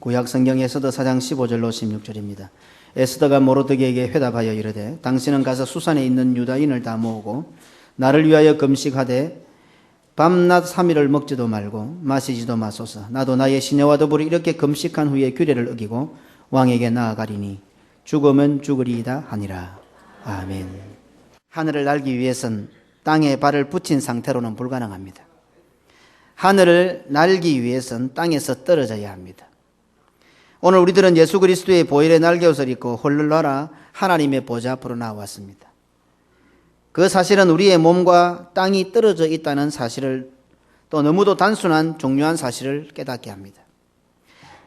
구약 성경 에스더 4장 15절로 16절입니다. 에스더가 모르드게에게 회답하여 이르되 당신은 가서 수산에 있는 유다인을 다 모으고 나를 위하여 금식하되 밤낮 3일을 먹지도 말고 마시지도 마소서. 나도 나의 시녀와 더불어 이렇게 금식한 후에 규례를 어기고 왕에게 나아가리니 죽으면 죽으리이다 하니라. 아멘. 하늘을 날기 위해선 땅에 발을 붙인 상태로는 불가능합니다. 하늘을 날기 위해선 땅에서 떨어져야 합니다. 오늘 우리들은 예수 그리스도의 보혈의 날개옷을 입고 홀를 놔라 하나님의 보좌 앞으로 나왔습니다. 그 사실은 우리의 몸과 땅이 떨어져 있다는 사실을, 또 너무도 단순한 중요한 사실을 깨닫게 합니다.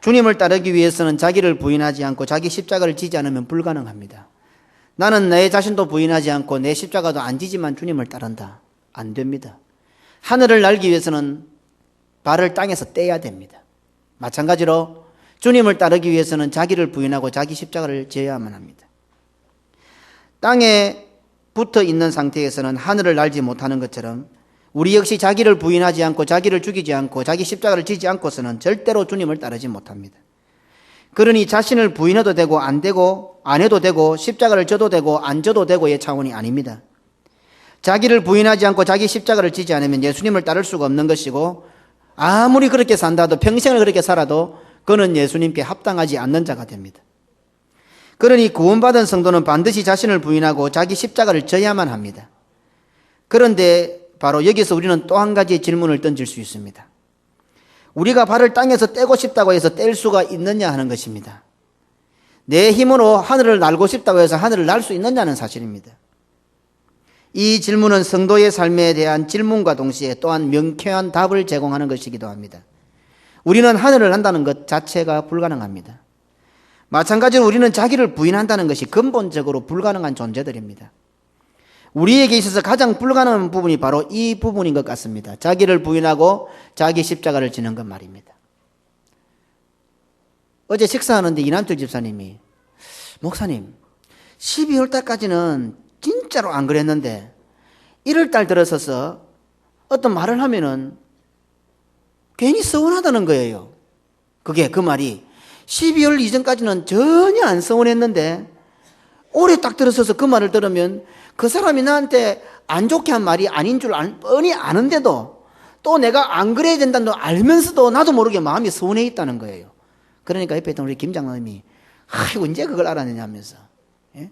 주님을 따르기 위해서는 자기를 부인하지 않고 자기 십자가를 지지 않으면 불가능합니다. 나는 내 자신도 부인하지 않고 내 십자가도 안 지지만 주님을 따른다. 안 됩니다. 하늘을 날기 위해서는 발을 땅에서 떼야 됩니다. 마찬가지로 주님을 따르기 위해서는 자기를 부인하고 자기 십자가를 져야만 합니다. 땅에 붙어 있는 상태에서는 하늘을 날지 못하는 것처럼 우리 역시 자기를 부인하지 않고 자기를 죽이지 않고 자기 십자가를 지지 않고서는 절대로 주님을 따르지 못합니다. 그러니 자신을 부인해도 되고 안 해도 되고 십자가를 져도 되고 안 져도 되고의 차원이 아닙니다. 자기를 부인하지 않고 자기 십자가를 지지 않으면 예수님을 따를 수가 없는 것이고, 아무리 그렇게 산다도, 평생을 그렇게 살아도 그는 예수님께 합당하지 않는 자가 됩니다. 그러니 구원받은 성도는 반드시 자신을 부인하고 자기 십자가를 져야만 합니다. 그런데 바로 여기서 우리는 또 한 가지 질문을 던질 수 있습니다. 우리가 발을 땅에서 떼고 싶다고 해서 뗄 수가 있느냐 하는 것입니다. 내 힘으로 하늘을 날고 싶다고 해서 하늘을 날 수 있느냐는 사실입니다. 이 질문은 성도의 삶에 대한 질문과 동시에 또한 명쾌한 답을 제공하는 것이기도 합니다. 우리는 하늘을 난다는 것 자체가 불가능합니다. 마찬가지로 우리는 자기를 부인한다는 것이 근본적으로 불가능한 존재들입니다. 우리에게 있어서 가장 불가능한 부분이 바로 이 부분인 것 같습니다. 자기를 부인하고 자기 십자가를 지는 것 말입니다. 어제 식사하는데 이난틀 집사님이, 목사님 12월 달까지는 진짜로 안 그랬는데 1월 달 들어서서 어떤 말을 하면은 괜히 서운하다는 거예요. 그 말이 12월 이전까지는 전혀 안 서운했는데 올해 딱 들어서서 그 말을 들으면 그 사람이 나한테 안 좋게 한 말이 아닌 줄 뻔히 아는데도 또 내가 안 그래야 된다는 걸 알면서도 나도 모르게 마음이 서운해 있다는 거예요. 그러니까 옆에 있던 우리 김 장로님이 아이고 언제 그걸 알았느냐면서, 예?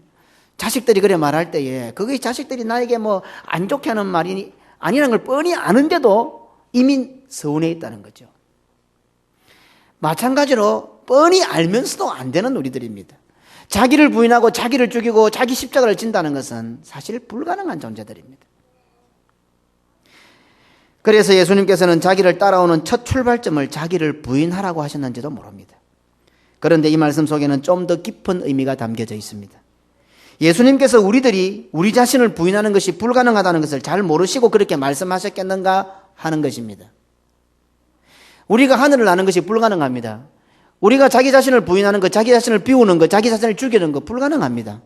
자식들이 그래 말할 때에 그게 자식들이 나에게 뭐 안 좋게 하는 말이 아니라는 걸 뻔히 아는데도 이미 서운해 있다는 거죠. 마찬가지로 뻔히 알면서도 안 되는 우리들입니다. 자기를 부인하고 자기를 죽이고 자기 십자가를 진다는 것은 사실 불가능한 존재들입니다. 그래서 예수님께서는 자기를 따라오는 첫 출발점을 자기를 부인하라고 하셨는지도 모릅니다. 그런데 이 말씀 속에는 좀 더 깊은 의미가 담겨져 있습니다. 예수님께서 우리들이 우리 자신을 부인하는 것이 불가능하다는 것을 잘 모르시고 그렇게 말씀하셨겠는가 하는 것입니다. 우리가 하늘을 나는 것이 불가능합니다. 우리가 자기 자신을 부인하는 것, 자기 자신을 비우는 것, 자기 자신을 죽이는 것 불가능합니다.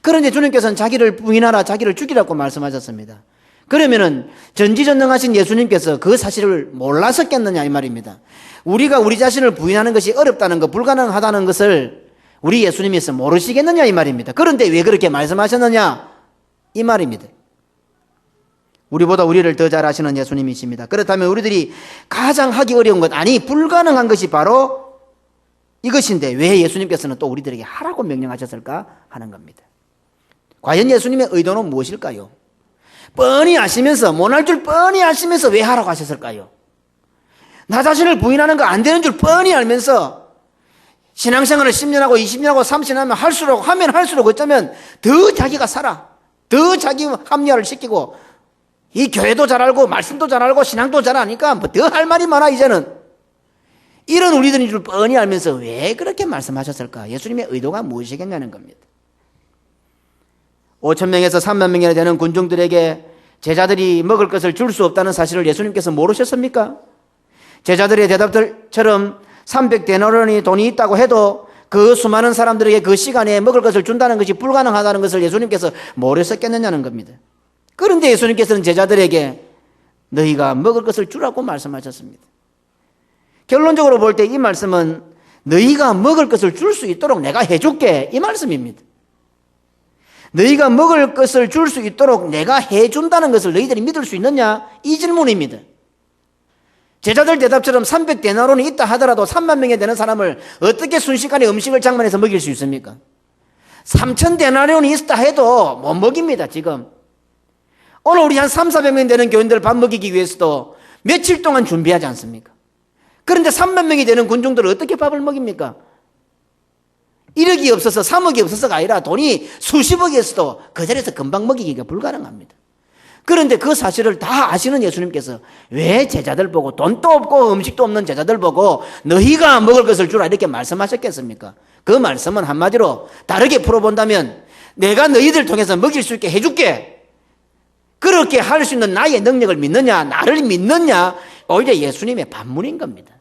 그런데 주님께서는 자기를 부인하라, 자기를 죽이라고 말씀하셨습니다. 그러면은 전지전능하신 예수님께서 그 사실을 몰라셨겠느냐 이 말입니다. 우리가 우리 자신을 부인하는 것이 어렵다는 것, 불가능하다는 것을 우리 예수님께서 모르시겠느냐 이 말입니다. 그런데 왜 그렇게 말씀하셨느냐 이 말입니다. 우리보다 우리를 더 잘 아시는 예수님이십니다. 그렇다면 우리들이 가장 하기 어려운 것, 아니 불가능한 것이 바로 이것인데 왜 예수님께서는 또 우리들에게 하라고 명령하셨을까 하는 겁니다. 과연 예수님의 의도는 무엇일까요? 뻔히 아시면서, 못할 줄 뻔히 아시면서 왜 하라고 하셨을까요? 나 자신을 부인하는 거 안 되는 줄 뻔히 알면서 신앙생활을 10년하고 20년하고 30년 하면 할수록 어쩌면 더 자기가 살아, 더 자기 합리화를 시키고 이 교회도 잘 알고 말씀도 잘 알고 신앙도 잘 아니까 뭐 더 할 말이 많아 이제는. 이런 우리들인 줄 뻔히 알면서 왜 그렇게 말씀하셨을까? 예수님의 의도가 무엇이겠냐는 겁니다. 5,000명에서 30,000명이나 되는 군중들에게 제자들이 먹을 것을 줄 수 없다는 사실을 예수님께서 모르셨습니까? 제자들의 대답들처럼 300데나리온이 돈이 있다고 해도 그 수많은 사람들에게 그 시간에 먹을 것을 준다는 것이 불가능하다는 것을 예수님께서 모르셨겠느냐는 겁니다. 그런데 예수님께서는 제자들에게 너희가 먹을 것을 주라고 말씀하셨습니다. 결론적으로 볼 때 이 말씀은 너희가 먹을 것을 줄 수 있도록 내가 해줄게, 이 말씀입니다. 너희가 먹을 것을 줄 수 있도록 내가 해준다는 것을 너희들이 믿을 수 있느냐? 이 질문입니다. 제자들 대답처럼 300데나론이 있다 하더라도 3만 명에 되는 사람을 어떻게 순식간에 음식을 장만해서 먹일 수 있습니까? 3000데나론이 있다 해도 못 먹입니다. 지금 오늘 우리 한 300~400명 되는 교인들 밥 먹이기 위해서도 며칠 동안 준비하지 않습니까? 그런데 3만 명이 되는 군중들을 어떻게 밥을 먹입니까? 1억이 없어서 3억이 없어서가 아니라 돈이 수십억이 있어도 그 자리에서 금방 먹이기가 불가능합니다. 그런데 그 사실을 다 아시는 예수님께서 왜 제자들 보고, 돈도 없고 음식도 없는 제자들 보고 너희가 먹을 것을 주라 이렇게 말씀하셨겠습니까? 그 말씀은 한마디로 다르게 풀어본다면 내가 너희들 통해서 먹일 수 있게 해줄게, 그렇게 할 수 있는 나의 능력을 믿느냐, 나를 믿느냐, 오히려 예수님의 반문인 겁니다.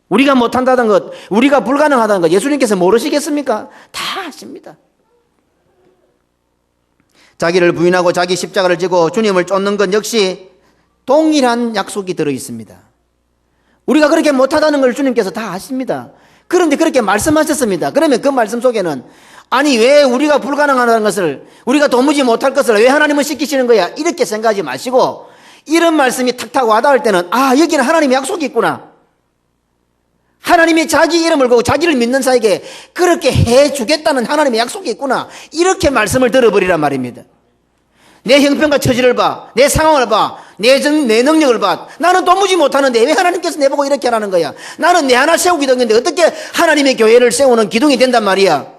우리가 못한다는 것, 우리가 불가능하다는 것 예수님께서 모르시겠습니까? 다 아십니다. 자기를 부인하고 자기 십자가를 지고 주님을 쫓는 것 역시 동일한 약속이 들어있습니다. 우리가 그렇게 못하다는 걸 주님께서 다 아십니다. 그런데 그렇게 말씀하셨습니다. 그러면 그 말씀 속에는 아니 왜 우리가 불가능하다는 것을, 우리가 도무지 못할 것을 왜 하나님은 시키시는 거야, 이렇게 생각하지 마시고 이런 말씀이 탁탁 와닿을 때는 아, 여기는 하나님의 약속이 있구나, 하나님이 자기 이름을 걸고 자기를 믿는 자에게 그렇게 해주겠다는 하나님의 약속이 있구나, 이렇게 말씀을 들어버리란 말입니다. 내 형편과 처지를 봐, 내 상황을 봐, 내 능력을 봐. 나는 도무지 못하는데 왜 하나님께서 내보고 이렇게 하라는 거야? 나는 내 하나 세우기 됐는데 어떻게 하나님의 교회를 세우는 기둥이 된단 말이야?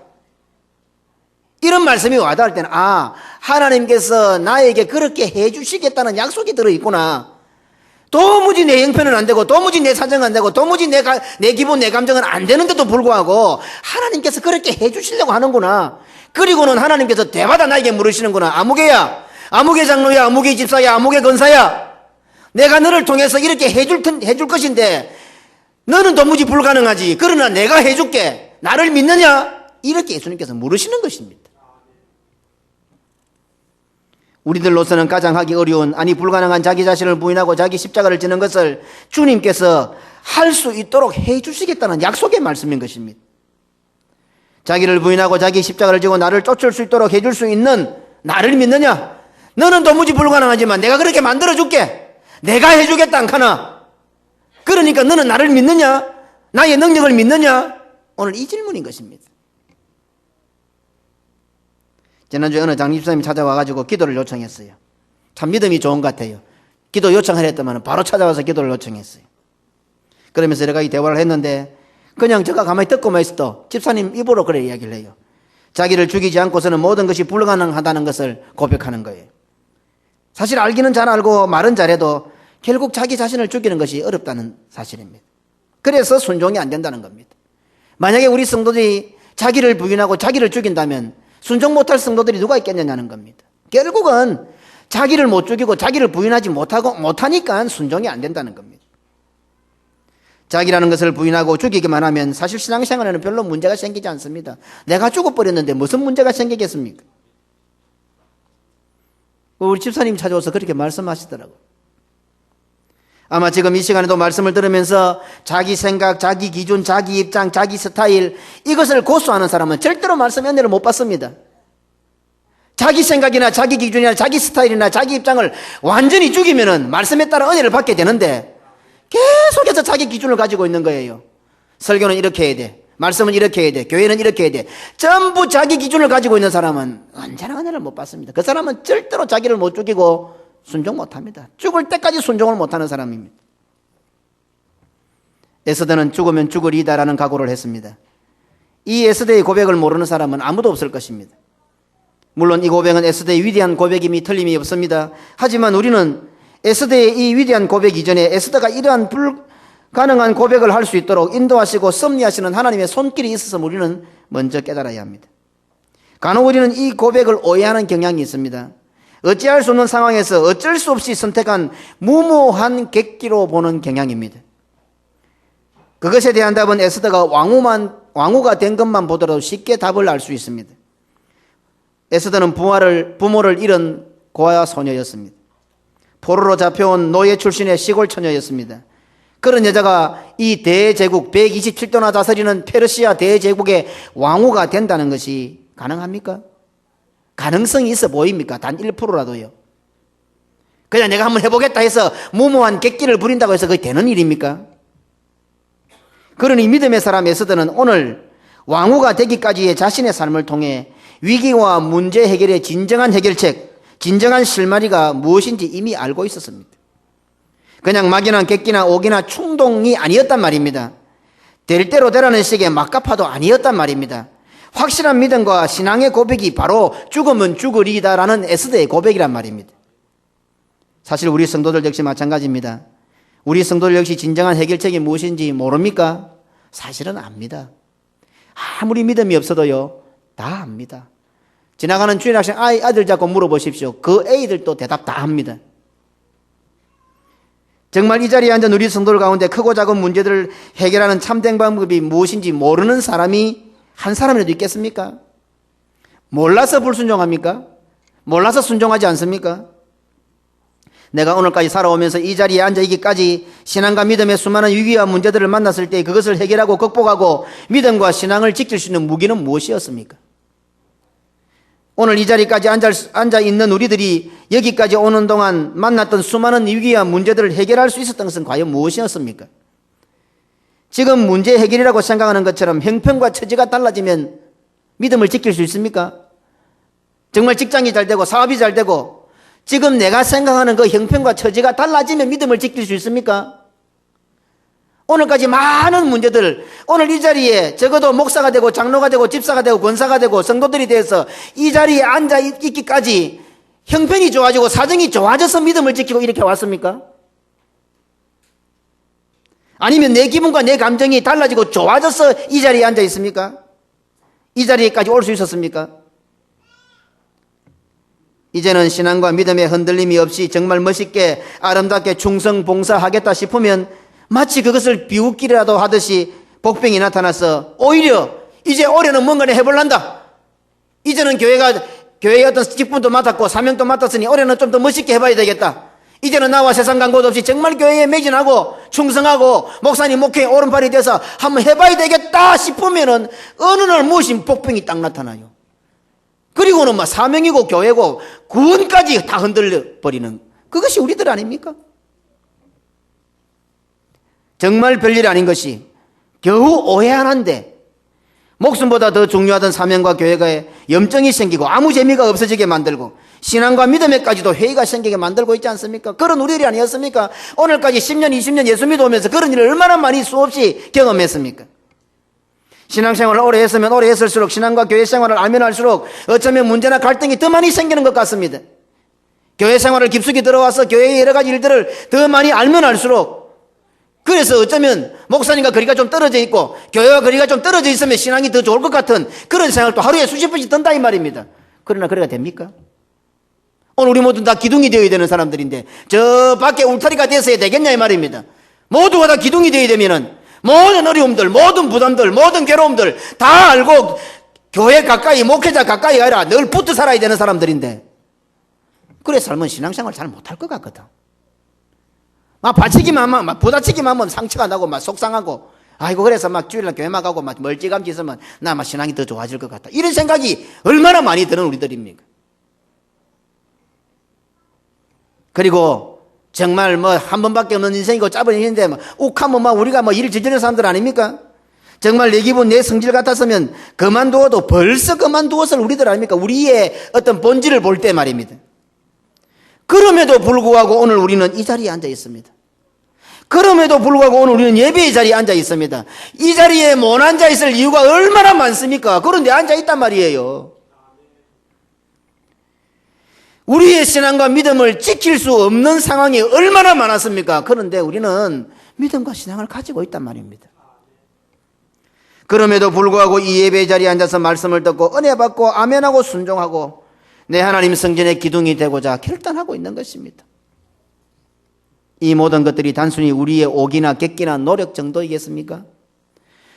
이런 말씀이 와닿을 때는 아, 하나님께서 나에게 그렇게 해주시겠다는 약속이 들어있구나. 도무지 내 형편은 안 되고 도무지 내 사정은 안 되고 도무지 내 기분 내 감정은 안 되는데도 불구하고 하나님께서 그렇게 해주시려고 하는구나. 그리고는 하나님께서 대마다 나에게 물으시는구나. 아무개야, 아무개 장로야, 아무개 집사야, 아무개 권사야, 내가 너를 통해서 이렇게 해줄 것인데 너는 도무지 불가능하지. 그러나 내가 해줄게, 나를 믿느냐? 이렇게 예수님께서 물으시는 것입니다. 우리들로서는 가장 하기 어려운, 아니 불가능한 자기 자신을 부인하고 자기 십자가를 지는 것을 주님께서 할 수 있도록 해 주시겠다는 약속의 말씀인 것입니다. 자기를 부인하고 자기 십자가를 지고 나를 쫓을 수 있도록 해줄 수 있는 나를 믿느냐? 너는 도무지 불가능하지만 내가 그렇게 만들어줄게, 내가 해주겠다 안카나? 그러니까 너는 나를 믿느냐? 나의 능력을 믿느냐? 오늘 이 질문인 것입니다. 지난주에 어느 장집사님이 찾아와가지고 기도를 요청했어요. 참 믿음이 좋은 것 같아요. 기도 요청을 했더만 바로 찾아와서 기도를 요청했어요. 그러면서 내가 이 대화를 했는데 그냥 제가 가만히 듣고만 있어도 집사님 입으로 그래 이야기를 해요. 자기를 죽이지 않고서는 모든 것이 불가능하다는 것을 고백하는 거예요. 사실 알기는 잘 알고 말은 잘해도 결국 자기 자신을 죽이는 것이 어렵다는 사실입니다. 그래서 순종이 안 된다는 겁니다. 만약에 우리 성도들이 자기를 부인하고 자기를 죽인다면 순종 못할 성도들이 누가 있겠느냐는 겁니다. 결국은 자기를 못 죽이고 자기를 부인하지 못하니까 순종이 안 된다는 겁니다. 자기라는 것을 부인하고 죽이기만 하면 사실 신앙생활에는 별로 문제가 생기지 않습니다. 내가 죽어버렸는데 무슨 문제가 생기겠습니까? 우리 집사님 찾아와서 그렇게 말씀하시더라고요. 아마 지금 이 시간에도 말씀을 들으면서 자기 생각, 자기 기준, 자기 입장, 자기 스타일, 이것을 고수하는 사람은 절대로 말씀 은혜를 못 받습니다. 자기 생각이나 자기 기준이나 자기 스타일이나 자기 입장을 완전히 죽이면은 말씀에 따라 은혜를 받게 되는데 계속해서 자기 기준을 가지고 있는 거예요. 설교는 이렇게 해야 돼, 말씀은 이렇게 해야 돼, 교회는 이렇게 해야 돼. 전부 자기 기준을 가지고 있는 사람은 언제나 은혜를 못 받습니다. 그 사람은 절대로 자기를 못 죽이고 순종 못합니다. 죽을 때까지 순종을 못하는 사람입니다. 에스더는 죽으면 죽으리다라는 각오를 했습니다. 이 에스더의 고백을 모르는 사람은 아무도 없을 것입니다. 물론 이 고백은 에스더의 위대한 고백임이 틀림이 없습니다. 하지만 우리는 에스더의 이 위대한 고백 이전에 에스더가 이러한 불가능한 고백을 할 수 있도록 인도하시고 섭리하시는 하나님의 손길이 있어서 우리는 먼저 깨달아야 합니다. 간혹 우리는 이 고백을 오해하는 경향이 있습니다. 어찌할 수 없는 상황에서 어쩔 수 없이 선택한 무모한 객기로 보는 경향입니다. 그것에 대한 답은 에스더가 왕후가 된 것만 보더라도 쉽게 답을 알 수 있습니다. 에스더는 부모를 잃은 고아 소녀였습니다. 포로로 잡혀온 노예 출신의 시골 처녀였습니다. 그런 여자가 이 대제국 127도나 다스리는 페르시아 대제국의 왕후가 된다는 것이 가능합니까? 가능성이 있어 보입니까? 단 1%라도요. 그냥 내가 한번 해보겠다 해서 무모한 객기를 부린다고 해서 그게 되는 일입니까? 그러니 믿음의 사람 에스더는 오늘 왕후가 되기까지의 자신의 삶을 통해 위기와 문제 해결의 진정한 해결책, 진정한 실마리가 무엇인지 이미 알고 있었습니다. 그냥 막연한 객기나 오기나 충동이 아니었단 말입니다. 될 대로 되라는 식의 막가파도 아니었단 말입니다. 확실한 믿음과 신앙의 고백이 바로 죽으면 죽으리다라는 에스더의 고백이란 말입니다. 사실 우리 성도들 역시 마찬가지입니다. 우리 성도들 역시 진정한 해결책이 무엇인지 모릅니까? 사실은 압니다. 아무리 믿음이 없어도요, 다 압니다. 지나가는 주일 학생 아들 잡고 물어보십시오. 그 애들도 대답 다 합니다. 정말 이 자리에 앉은 우리 성도들 가운데 크고 작은 문제들을 해결하는 참된 방법이 무엇인지 모르는 사람이 한 사람이라도 있겠습니까? 몰라서 불순종합니까? 몰라서 순종하지 않습니까? 내가 오늘까지 살아오면서 이 자리에 앉아있기까지 신앙과 믿음의 수많은 위기와 문제들을 만났을 때 그것을 해결하고 극복하고 믿음과 신앙을 지킬 수 있는 무기는 무엇이었습니까? 오늘 이 자리까지 앉아있는 우리들이 여기까지 오는 동안 만났던 수많은 위기와 문제들을 해결할 수 있었던 것은 과연 무엇이었습니까? 지금 문제 해결이라고 생각하는 것처럼 형편과 처지가 달라지면 믿음을 지킬 수 있습니까? 정말 직장이 잘 되고 사업이 잘 되고 지금 내가 생각하는 그 형편과 처지가 달라지면 믿음을 지킬 수 있습니까? 오늘까지 많은 문제들, 오늘 이 자리에 적어도 목사가 되고 장로가 되고 집사가 되고 권사가 되고 성도들이 돼서 이 자리에 앉아있기까지 형편이 좋아지고 사정이 좋아져서 믿음을 지키고 이렇게 왔습니까? 아니면 내 기분과 내 감정이 달라지고 좋아져서 이 자리에 앉아 있습니까? 이 자리에까지 올 수 있었습니까? 이제는 신앙과 믿음의 흔들림이 없이 정말 멋있게 아름답게 충성 봉사하겠다 싶으면 마치 그것을 비웃기라도 하듯이 복병이 나타나서 오히려 이제 올해는 뭔가를 해볼란다. 이제는 교회의 어떤 직분도 맡았고 사명도 맡았으니 올해는 좀 더 멋있게 해봐야 되겠다. 이제는 나와 세상 간 곳 없이 정말 교회에 매진하고 충성하고 목사님 목회에 오른팔이 돼서 한번 해봐야 되겠다 싶으면은 어느 날 무엇인 복병이 딱 나타나요. 그리고는 막 사명이고 교회고 구원까지 다 흔들려버리는 그것이 우리들 아닙니까? 정말 별일 아닌 것이 겨우 오해 하나인데 목숨보다 더 중요하던 사명과 교회가 염증이 생기고 아무 재미가 없어지게 만들고 신앙과 믿음에까지도 회의가 생기게 만들고 있지 않습니까? 그런 우리들이 아니었습니까? 오늘까지 10년, 20년 예수 믿어오면서 그런 일을 얼마나 많이 수없이 경험했습니까? 신앙생활을 오래 했으면 오래 했을수록 신앙과 교회 생활을 알면 알수록 어쩌면 문제나 갈등이 더 많이 생기는 것 같습니다. 교회 생활을 깊숙이 들어와서 교회의 여러 가지 일들을 더 많이 알면 알수록 그래서 어쩌면 목사님과 거리가 좀 떨어져 있고 교회와 거리가 좀 떨어져 있으면 신앙이 더 좋을 것 같은 그런 생각도 하루에 수십 번씩 든다 이 말입니다. 그러나 그래가 됩니까? 오늘 우리 모두 다 기둥이 되어야 되는 사람들인데 저 밖에 울타리가 됐어야 되겠냐 이 말입니다. 모두가 다 기둥이 되어야 되면은 모든 어려움들, 모든 부담들, 모든 괴로움들 다 알고 교회 가까이 목회자 가까이 가라 늘 붙어 살아야 되는 사람들인데 그래 살면 신앙생활 잘 못할 것 같거든. 막 받치기만 하면, 막 부다치기만 하면 상처가 나고, 막 속상하고, 아이고, 그래서 막 주일날 교회만 가고, 막 멀찌감치 있으면, 나 막 신앙이 더 좋아질 것 같다. 이런 생각이 얼마나 많이 드는 우리들입니까? 그리고, 정말 뭐, 한 번밖에 없는 인생이고, 짧은 인생인데, 뭐, 욱하면 막 우리가 뭐 일을 저지르는 사람들 아닙니까? 정말 내 기분, 내 성질 같았으면, 그만두어도 벌써 그만두었을 우리들 아닙니까? 우리의 어떤 본질을 볼 때 말입니다. 그럼에도 불구하고 오늘 우리는 이 자리에 앉아 있습니다. 그럼에도 불구하고 오늘 우리는 예배의 자리에 앉아 있습니다. 이 자리에 못 앉아 있을 이유가 얼마나 많습니까? 그런데 앉아 있단 말이에요. 우리의 신앙과 믿음을 지킬 수 없는 상황이 얼마나 많았습니까? 그런데 우리는 믿음과 신앙을 가지고 있단 말입니다. 그럼에도 불구하고 이 예배의 자리에 앉아서 말씀을 듣고 은혜 받고 아멘하고 순종하고 내 하나님 성전의 기둥이 되고자 결단하고 있는 것입니다. 이 모든 것들이 단순히 우리의 오기나 객기나 노력 정도이겠습니까?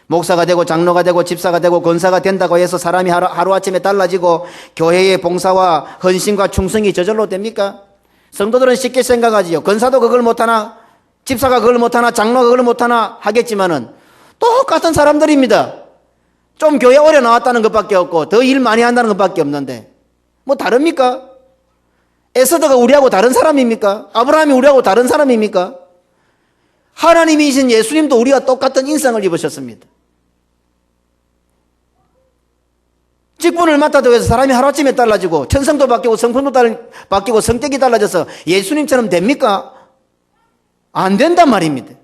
목사가 되고 장로가 되고 집사가 되고 권사가 된다고 해서 사람이 하루아침에 달라지고 교회의 봉사와 헌신과 충성이 저절로 됩니까? 성도들은 쉽게 생각하지요. 권사도 그걸 못하나? 집사가 그걸 못하나 장로가 그걸 못하나 하겠지만은 똑같은 사람들입니다. 좀 교회 오래 나왔다는 것밖에 없고 더 일 많이 한다는 것밖에 없는데 뭐 다릅니까? 에스더가 우리하고 다른 사람입니까? 아브라함이 우리하고 다른 사람입니까? 하나님이신 예수님도 우리와 똑같은 인상을 입으셨습니다. 직분을 맡아도 해서 사람이 하루아침에 달라지고 천성도 바뀌고 성품도 바뀌고 성격이 달라져서 예수님처럼 됩니까? 안 된단 말입니다.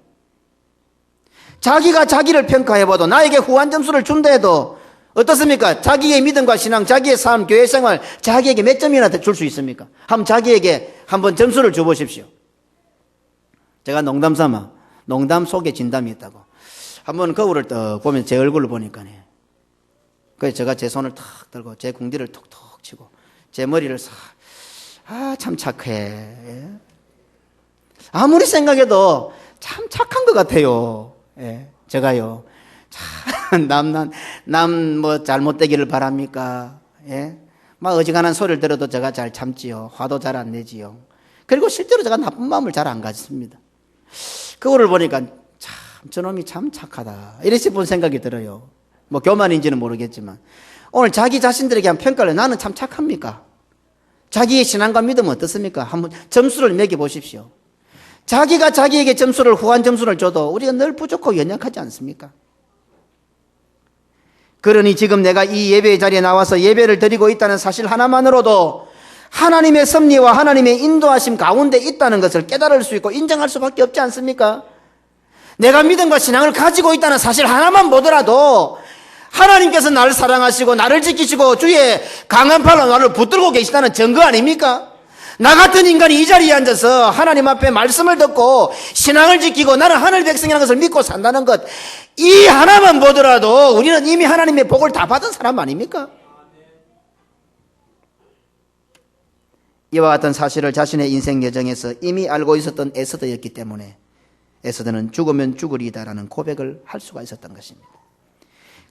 자기가 자기를 평가해봐도 나에게 후한 점수를 준다 해도 어떻습니까? 자기의 믿음과 신앙, 자기의 삶, 교회 생활 자기에게 몇 점이나 줄 수 있습니까? 한번 자기에게 한번 점수를 줘보십시오. 제가 농담 삼아 농담 속에 진담이 있다고 한번 거울을 딱 보면 제 얼굴을 보니까요. 그래서 제가 제 손을 탁 들고 제 궁디를 톡톡 치고 제 머리를 싹 참 착해. 아무리 생각해도 참 착한 것 같아요. 예, 제가요. 참 남 뭐 잘못되기를 바랍니까? 예, 막 어지간한 소리를 들어도 제가 잘 참지요. 화도 잘 안 내지요. 그리고 실제로 제가 나쁜 마음을 잘 안 가집니다. 그거를 보니까 참 저놈이 참 착하다 이래 싶은 생각이 들어요. 뭐 교만인지는 모르겠지만 오늘 자기 자신들에게 한 평가를 나는 참 착합니까? 자기의 신앙과 믿음은 어떻습니까? 한번 점수를 매겨보십시오. 자기가 자기에게 점수를 후한 점수를 줘도 우리가 늘 부족하고 연약하지 않습니까? 그러니 지금 내가 이 예배의 자리에 나와서 예배를 드리고 있다는 사실 하나만으로도 하나님의 섭리와 하나님의 인도하심 가운데 있다는 것을 깨달을 수 있고 인정할 수밖에 없지 않습니까? 내가 믿음과 신앙을 가지고 있다는 사실 하나만 보더라도 하나님께서 나를 사랑하시고 나를 지키시고 주의 강한 팔로 나를 붙들고 계시다는 증거 아닙니까? 나 같은 인간이 이 자리에 앉아서 하나님 앞에 말씀을 듣고 신앙을 지키고 나는 하늘 백성이라는 것을 믿고 산다는 것, 이 하나만 보더라도 우리는 이미 하나님의 복을 다 받은 사람 아닙니까? 이와 같은 사실을 자신의 인생 여정에서 이미 알고 있었던 에스더였기 때문에 에스더는 죽으면 죽으리다라는 고백을 할 수가 있었던 것입니다.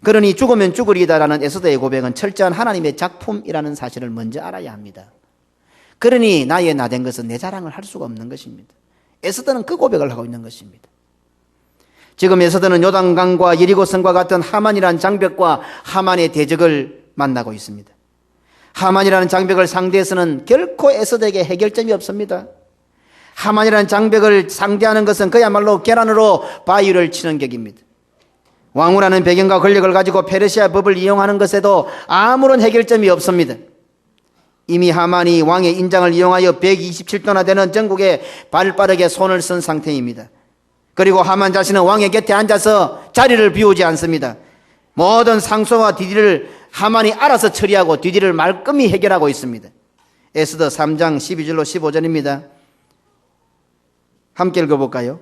그러니 죽으면 죽으리다라는 에스더의 고백은 철저한 하나님의 작품이라는 사실을 먼저 알아야 합니다. 그러니 나의 나된 것은 내 자랑을 할 수가 없는 것입니다. 에스더는 그 고백을 하고 있는 것입니다. 지금 에스더는 요단강과 여리고성과 같은 하만이라는 장벽과 하만의 대적을 만나고 있습니다. 하만이라는 장벽을 상대해서는 결코 에스더에게 해결점이 없습니다. 하만이라는 장벽을 상대하는 것은 그야말로 계란으로 바위를 치는 격입니다. 왕후라는 배경과 권력을 가지고 페르시아 법을 이용하는 것에도 아무런 해결점이 없습니다. 이미 하만이 왕의 인장을 이용하여 127도나 되는 전국에 발빠르게 손을 쓴 상태입니다. 그리고 하만 자신은 왕의 곁에 앉아서 자리를 비우지 않습니다. 모든 상소와 뒤딜을 하만이 알아서 처리하고 뒤딜을 말끔히 해결하고 있습니다. 에스더 3장 12절로 15절입니다. 함께 읽어볼까요?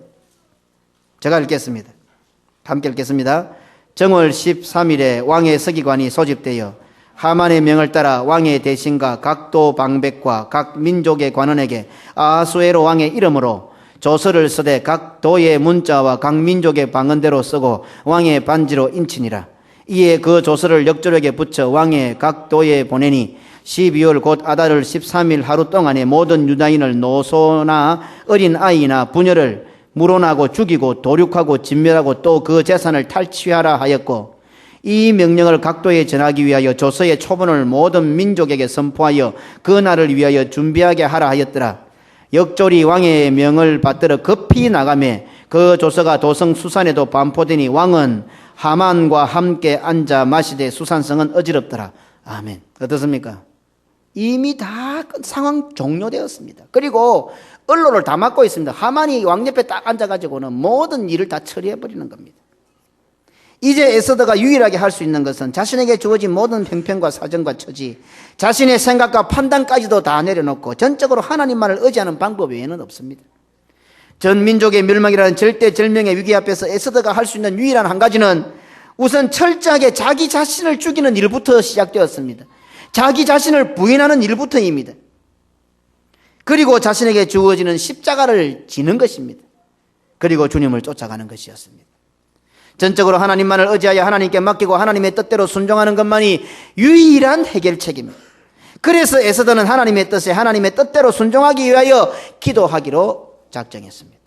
제가 읽겠습니다. 함께 읽겠습니다. 정월 13일에 왕의 서기관이 소집되어 하만의 명을 따라 왕의 대신과 각 도 방백과 각 민족의 관원에게 아하수에로 왕의 이름으로 조서를 쓰되 각 도의 문자와 각 민족의 방언대로 쓰고 왕의 반지로 인치니라. 이에 그 조서를 역조력에 붙여 왕의 각 도에 보내니 12월 곧 아달을 13일 하루 동안에 모든 유다인을 노소나 어린 아이나 부녀를 물어나고 죽이고 도륙하고 진멸하고 또 그 재산을 탈취하라 하였고, 이 명령을 각도에 전하기 위하여 조서의 초본을 모든 민족에게 선포하여 그 날을 위하여 준비하게 하라 하였더라. 역졸이 왕의 명을 받들어 급히 나가매 그 조서가 도성 수산에도 반포되니 왕은 하만과 함께 앉아 마시되 수산성은 어지럽더라. 아멘. 어떻습니까? 이미 다 상황 종료되었습니다. 그리고 언론을 다 맡고 있습니다. 하만이 왕 옆에 딱 앉아가지고는 모든 일을 다 처리해버리는 겁니다. 이제 에스더가 유일하게 할 수 있는 것은 자신에게 주어진 모든 형편과 사정과 처지, 자신의 생각과 판단까지도 다 내려놓고 전적으로 하나님만을 의지하는 방법 외에는 없습니다. 전 민족의 멸망이라는 절대절명의 위기 앞에서 에스더가 할 수 있는 유일한 한 가지는 우선 철저하게 자기 자신을 죽이는 일부터 시작되었습니다. 자기 자신을 부인하는 일부터입니다. 그리고 자신에게 주어지는 십자가를 지는 것입니다. 그리고 주님을 쫓아가는 것이었습니다. 전적으로 하나님만을 의지하여 하나님께 맡기고 하나님의 뜻대로 순종하는 것만이 유일한 해결책입니다. 그래서 에스더는 하나님의 뜻에 하나님의 뜻대로 순종하기 위하여 기도하기로 작정했습니다.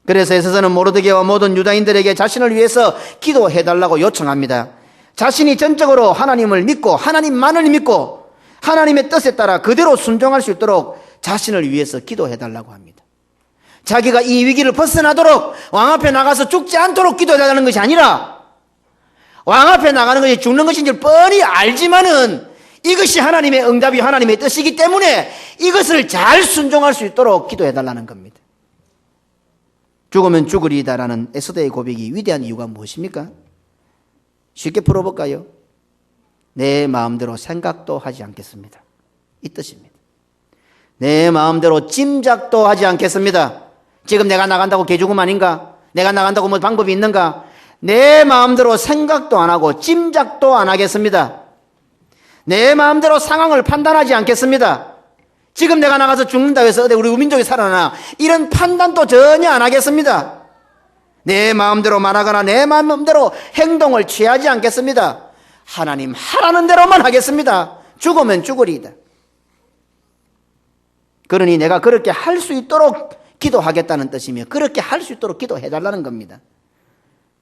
그래서 에스더는 모르드게와 모든 유다인들에게 자신을 위해서 기도해달라고 요청합니다. 자신이 전적으로 하나님을 믿고 하나님만을 믿고 하나님의 뜻에 따라 그대로 순종할 수 있도록 자신을 위해서 기도해달라고 합니다. 자기가 이 위기를 벗어나도록 왕 앞에 나가서 죽지 않도록 기도해달라는 것이 아니라 왕 앞에 나가는 것이 죽는 것인 줄 뻔히 알지만은 이것이 하나님의 응답이 하나님의 뜻이기 때문에 이것을 잘 순종할 수 있도록 기도해달라는 겁니다. 죽으면 죽으리이다라는 에스더의 고백이 위대한 이유가 무엇입니까? 쉽게 풀어볼까요? 내 마음대로 생각도 하지 않겠습니다. 이 뜻입니다. 내 마음대로 짐작도 하지 않겠습니다. 지금 내가 나간다고 개죽음 아닌가? 내가 나간다고 뭐 방법이 있는가? 내 마음대로 생각도 안 하고 짐작도 안 하겠습니다. 내 마음대로 상황을 판단하지 않겠습니다. 지금 내가 나가서 죽는다고 해서 어디 우리 민족이 살아나 이런 판단도 전혀 안 하겠습니다. 내 마음대로 말하거나 내 마음대로 행동을 취하지 않겠습니다. 하나님 하라는 대로만 하겠습니다. 죽으면 죽으리이다. 그러니 내가 그렇게 할 수 있도록 기도하겠다는 뜻이며 그렇게 할 수 있도록 기도해달라는 겁니다.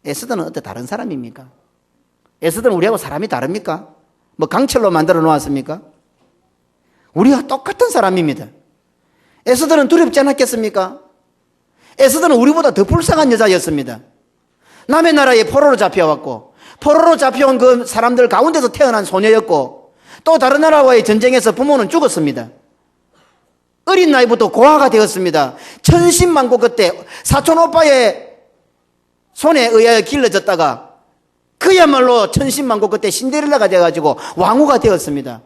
에스더는 어때 다른 사람입니까? 에스더는 우리하고 사람이 다릅니까? 뭐 강철로 만들어 놓았습니까? 우리와 똑같은 사람입니다. 에스더는 두렵지 않았겠습니까? 에스더는 우리보다 더 불쌍한 여자였습니다. 남의 나라에 포로로 잡혀왔고 포로로 잡혀온 그 사람들 가운데서 태어난 소녀였고 또 다른 나라와의 전쟁에서 부모는 죽었습니다. 어린 나이부터 고아가 되었습니다. 천신만고 그때 사촌 오빠의 손에 의하여 길러졌다가 그야말로 천신만고 그때 신데렐라가 되어가지고 왕후가 되었습니다.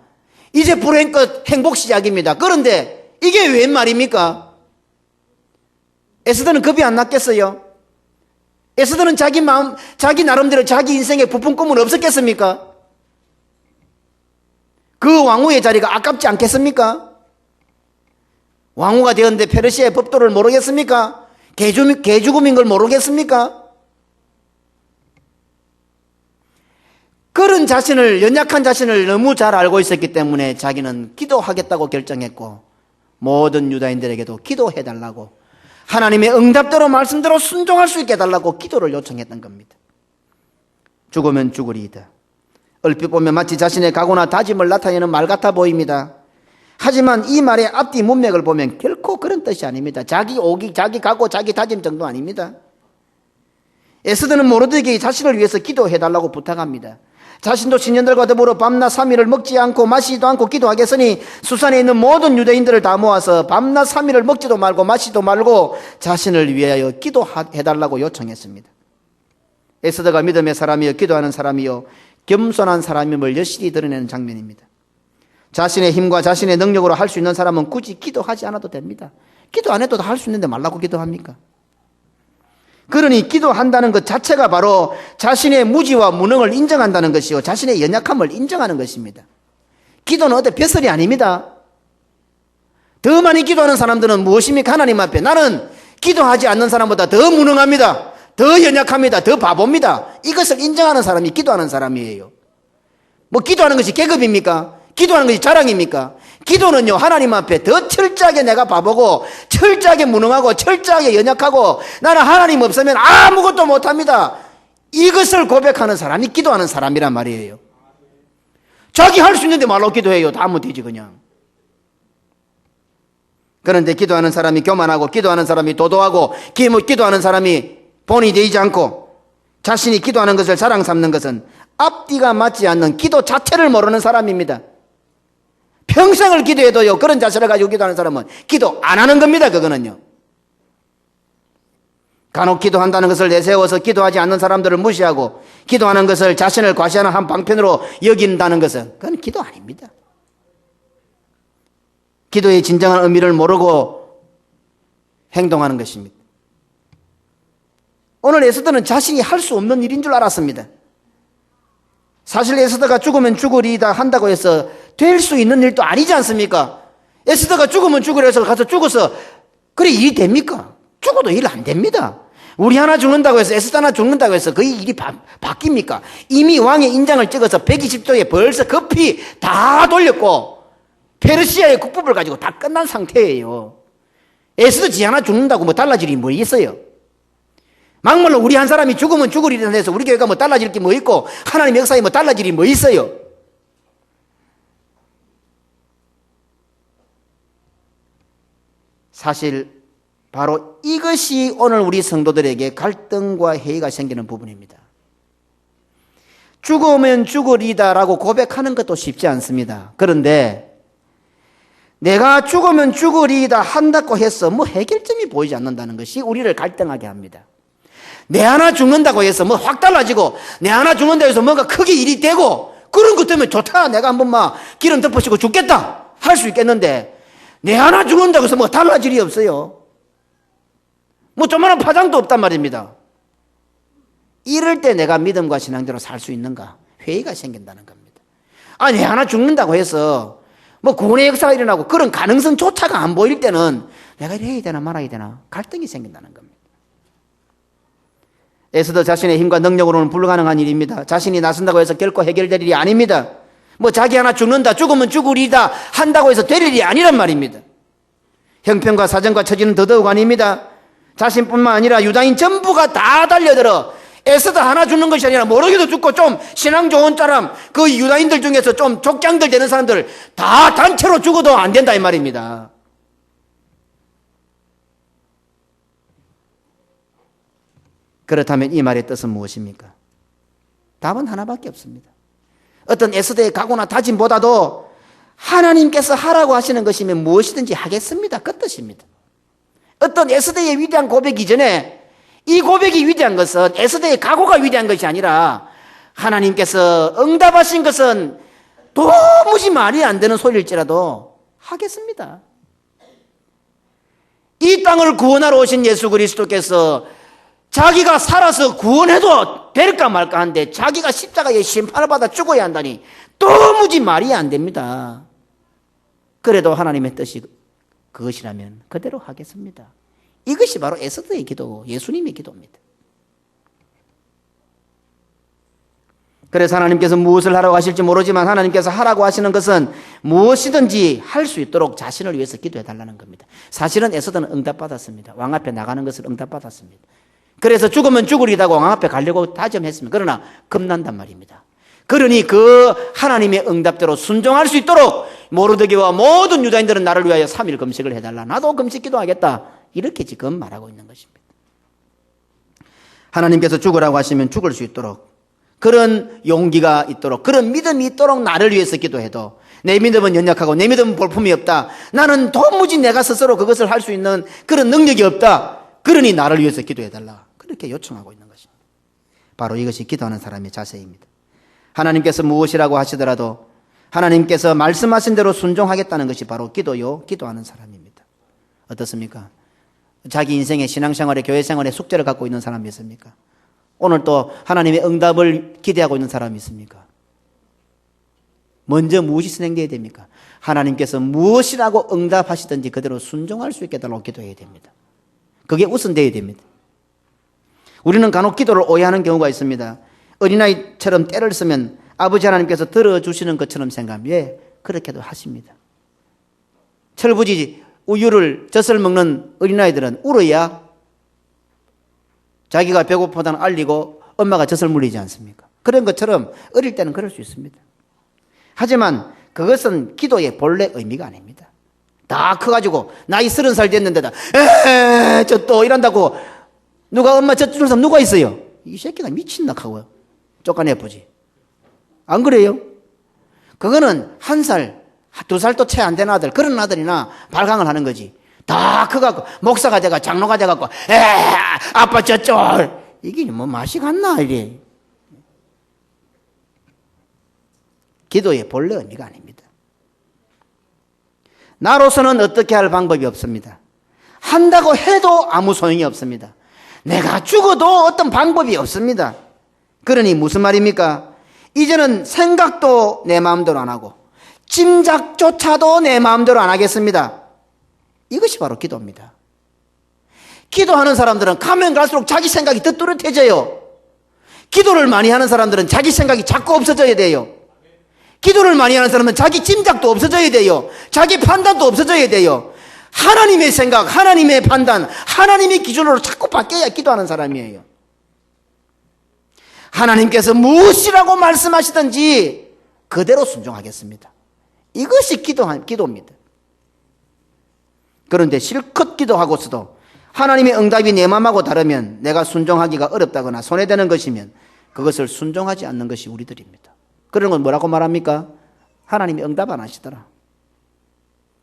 이제 불행끝 행복 시작입니다. 그런데 이게 웬 말입니까? 에스더는 겁이 안 났겠어요? 에스더는 자기 마음, 자기 나름대로 자기 인생에 부푼 꿈은 없었겠습니까? 그 왕후의 자리가 아깝지 않겠습니까? 왕후가 되었는데 페르시아의 법도를 모르겠습니까? 개죽음인 걸 모르겠습니까? 그런 자신을, 연약한 자신을 너무 잘 알고 있었기 때문에 자기는 기도하겠다고 결정했고 모든 유다인들에게도 기도해달라고 하나님의 응답대로 말씀대로 순종할 수 있게 해달라고 기도를 요청했던 겁니다. 죽으면 죽으리이다. 얼핏 보면 마치 자신의 각오나 다짐을 나타내는 말 같아 보입니다. 하지만 이 말의 앞뒤 문맥을 보면 결코 그런 뜻이 아닙니다. 자기 오기, 자기 각오, 자기 다짐 정도 아닙니다. 에스더는 모르드게의 자신을 위해서 기도해달라고 부탁합니다. 자신도 신년들과 더불어 밤낮 3일을 먹지 않고 마시지도 않고 기도하겠으니 수산에 있는 모든 유대인들을 다 모아서 밤낮 3일을 먹지도 말고 마시지도 말고 자신을 위하여 기도해달라고 요청했습니다. 에스더가 믿음의 사람이요 기도하는 사람이요 겸손한 사람임을 여실히 드러내는 장면입니다. 자신의 힘과 자신의 능력으로 할 수 있는 사람은 굳이 기도하지 않아도 됩니다. 기도 안 해도 다 할 수 있는데 말라고 기도합니까? 그러니 기도한다는 것 자체가 바로 자신의 무지와 무능을 인정한다는 것이요 자신의 연약함을 인정하는 것입니다. 기도는 어때 벼슬이 아닙니다. 더 많이 기도하는 사람들은 무엇입니까? 하나님 앞에 나는 기도하지 않는 사람보다 더 무능합니다. 더 연약합니다. 더 바보입니다. 이것을 인정하는 사람이 기도하는 사람이에요. 뭐 기도하는 것이 계급입니까? 기도하는 것이 자랑입니까? 기도는요 하나님 앞에 더 철저하게 내가 바보고 철저하게 무능하고 철저하게 연약하고 나는 하나님 없으면 아무것도 못합니다. 이것을 고백하는 사람이 기도하는 사람이란 말이에요. 자기 할 수 있는데 말로 기도해요. 다 하면 되지 그냥. 그런데 기도하는 사람이 교만하고 기도하는 사람이 도도하고 기도하는 사람이 본이 되지 않고 자신이 기도하는 것을 자랑 삼는 것은 앞뒤가 맞지 않는 기도 자체를 모르는 사람입니다. 평생을 기도해도요 그런 자세를 가지고 기도하는 사람은 기도 안 하는 겁니다. 그거는요 간혹 기도한다는 것을 내세워서 기도하지 않는 사람들을 무시하고 기도하는 것을 자신을 과시하는 한 방편으로 여긴다는 것은 그건 기도 아닙니다. 기도의 진정한 의미를 모르고 행동하는 것입니다. 오늘 에스더는 자신이 할 수 없는 일인 줄 알았습니다. 사실 에스더가 죽으면 죽으리이다 한다고 해서 될 수 있는 일도 아니지 않습니까? 에스더가 죽으면 죽으려 해서 가서 죽어서 그래 일이 됩니까? 죽어도 일 안 됩니다. 우리 하나 죽는다고 해서 에스더 하나 죽는다고 해서 그 일이 바뀝니까? 이미 왕의 인장을 찍어서 120도에 벌써 급히 다 돌렸고 페르시아의 국법을 가지고 다 끝난 상태예요. 에스더 지 하나 죽는다고 뭐 달라질 일이 뭐 있어요? 막말로 우리 한 사람이 죽으면 죽으리라 해서 우리 교회가 뭐 달라질 게 뭐 있고 하나님의 역사에 뭐 달라질 일이 뭐 있어요? 사실 바로 이것이 오늘 우리 성도들에게 갈등과 회의가 생기는 부분입니다. 죽으면 죽으리다라고 고백하는 것도 쉽지 않습니다. 그런데 내가 죽으면 죽으리다 한다고 해서 뭐 해결점이 보이지 않는다는 것이 우리를 갈등하게 합니다. 내 하나 죽는다고 해서 뭐 확 달라지고 내 하나 죽는다고 해서 뭔가 크게 일이 되고 그런 것 때문에 좋다, 내가 한번 막 기름 덮으시고 죽겠다 할 수 있겠는데 내 하나 죽는다고 해서 뭐 달라질 일이 없어요. 뭐 조만한 파장도 없단 말입니다. 이럴 때 내가 믿음과 신앙대로 살 수 있는가? 회의가 생긴다는 겁니다. 아니, 내 하나 죽는다고 해서 뭐 구원의 역사가 일어나고 그런 가능성조차가 안 보일 때는 내가 이래 해야 되나 말아야 되나 갈등이 생긴다는 겁니다. 에스더 자신의 힘과 능력으로는 불가능한 일입니다. 자신이 나선다고 해서 결코 해결될 일이 아닙니다. 뭐 자기 하나 죽는다, 죽으면 죽으리다 한다고 해서 될 일이 아니란 말입니다. 형편과 사정과 처지는 더더욱 아닙니다. 자신뿐만 아니라 유다인 전부가 다 달려들어 에스더 하나 죽는 것이 아니라 모르게도 죽고 좀 신앙 좋은 사람, 그 유다인들 중에서 좀 족장들 되는 사람들 다 단체로 죽어도 안 된다 이 말입니다. 그렇다면 이 말의 뜻은 무엇입니까? 답은 하나밖에 없습니다. 어떤 에스더의 각오나 다짐보다도 하나님께서 하라고 하시는 것이면 무엇이든지 하겠습니다. 그 뜻입니다. 어떤 에스더의 위대한 고백 이전에 이 고백이 위대한 것은 에스더의 각오가 위대한 것이 아니라 하나님께서 응답하신 것은 도무지 말이 안 되는 소리일지라도 하겠습니다. 이 땅을 구원하러 오신 예수 그리스도께서 자기가 살아서 구원해도 될까 말까 한데 자기가 십자가의 심판을 받아 죽어야 한다니 도무지 말이 안 됩니다. 그래도 하나님의 뜻이 그것이라면 그대로 하겠습니다. 이것이 바로 에스더의 기도, 예수님의 기도입니다. 그래서 하나님께서 무엇을 하라고 하실지 모르지만 하나님께서 하라고 하시는 것은 무엇이든지 할 수 있도록 자신을 위해서 기도해 달라는 겁니다. 사실은 에스더는 응답받았습니다. 왕 앞에 나가는 것을 응답받았습니다. 그래서 죽으면 죽으리다고 왕 앞에 가려고 다짐했습니다. 그러나 겁난단 말입니다. 그러니 그 하나님의 응답대로 순종할 수 있도록 모르드게와 모든 유다인들은 나를 위하여 3일 금식을 해달라. 나도 금식 기도하겠다. 이렇게 지금 말하고 있는 것입니다. 하나님께서 죽으라고 하시면 죽을 수 있도록 그런 용기가 있도록 그런 믿음이 있도록 나를 위해서 기도해도 내 믿음은 연약하고 내 믿음은 볼품이 없다. 나는 도무지 내가 스스로 그것을 할 수 있는 그런 능력이 없다. 그러니 나를 위해서 기도해달라. 그렇게 요청하고 있는 것입니다. 바로 이것이 기도하는 사람의 자세입니다. 하나님께서 무엇이라고 하시더라도 하나님께서 말씀하신 대로 순종하겠다는 것이 바로 기도요, 기도하는 사람입니다. 어떻습니까? 자기 인생의 신앙생활에 교회 생활에 숙제를 갖고 있는 사람이 있습니까? 오늘 또 하나님의 응답을 기대하고 있는 사람이 있습니까? 먼저 무엇이 진행되어야 됩니까? 하나님께서 무엇이라고 응답하시든지 그대로 순종할 수 있게 달라고 기도해야 됩니다. 그게 우선되어야 됩니다. 우리는 간혹 기도를 오해하는 경우가 있습니다. 어린아이처럼 때를 쓰면 아버지 하나님께서 들어주시는 것처럼 생각하면 예, 그렇게도 하십니다. 철부지 우유를 젖을 먹는 어린아이들은 울어야 자기가 배고프다는 알리고 엄마가 젖을 물리지 않습니까? 그런 것처럼 어릴 때는 그럴 수 있습니다. 하지만 그것은 기도의 본래 의미가 아닙니다. 다 커가지고 나이 30살 됐는데다 저 또 이런다고 누가 엄마 젖 주는 사람 누가 있어요? 이 새끼가 미친나 하고요. 쫓아내보지. 안 그래요? 그거는 1살, 2살도 채 안 된 아들, 그런 아들이나 발광을 하는 거지. 다 커갖고 목사가 돼가 장로가 돼갖고 아빠 저쪽 이게 뭐 맛이 갔나 이래. 기도의 본래 의미가 아닙니다. 나로서는 어떻게 할 방법이 없습니다. 한다고 해도 아무 소용이 없습니다. 내가 죽어도 어떤 방법이 없습니다. 그러니 무슨 말입니까? 이제는 생각도 내 마음대로 안 하고 짐작조차도 내 마음대로 안 하겠습니다. 이것이 바로 기도입니다. 기도하는 사람들은 가면 갈수록 자기 생각이 더 뚜렷해져요. 기도를 많이 하는 사람들은 자기 생각이 자꾸 없어져야 돼요. 기도를 많이 하는 사람은 자기 짐작도 없어져야 돼요. 자기 판단도 없어져야 돼요. 하나님의 생각, 하나님의 판단, 하나님의 기준으로 자꾸 바뀌어야 기도하는 사람이에요. 하나님께서 무엇이라고 말씀하시든지 그대로 순종하겠습니다. 이것이 기도입니다. 그런데 실컷 기도하고서도 하나님의 응답이 내 마음하고 다르면, 내가 순종하기가 어렵다거나 손해되는 것이면 그것을 순종하지 않는 것이 우리들입니다. 그런 건 뭐라고 말합니까? 하나님이 응답 안 하시더라.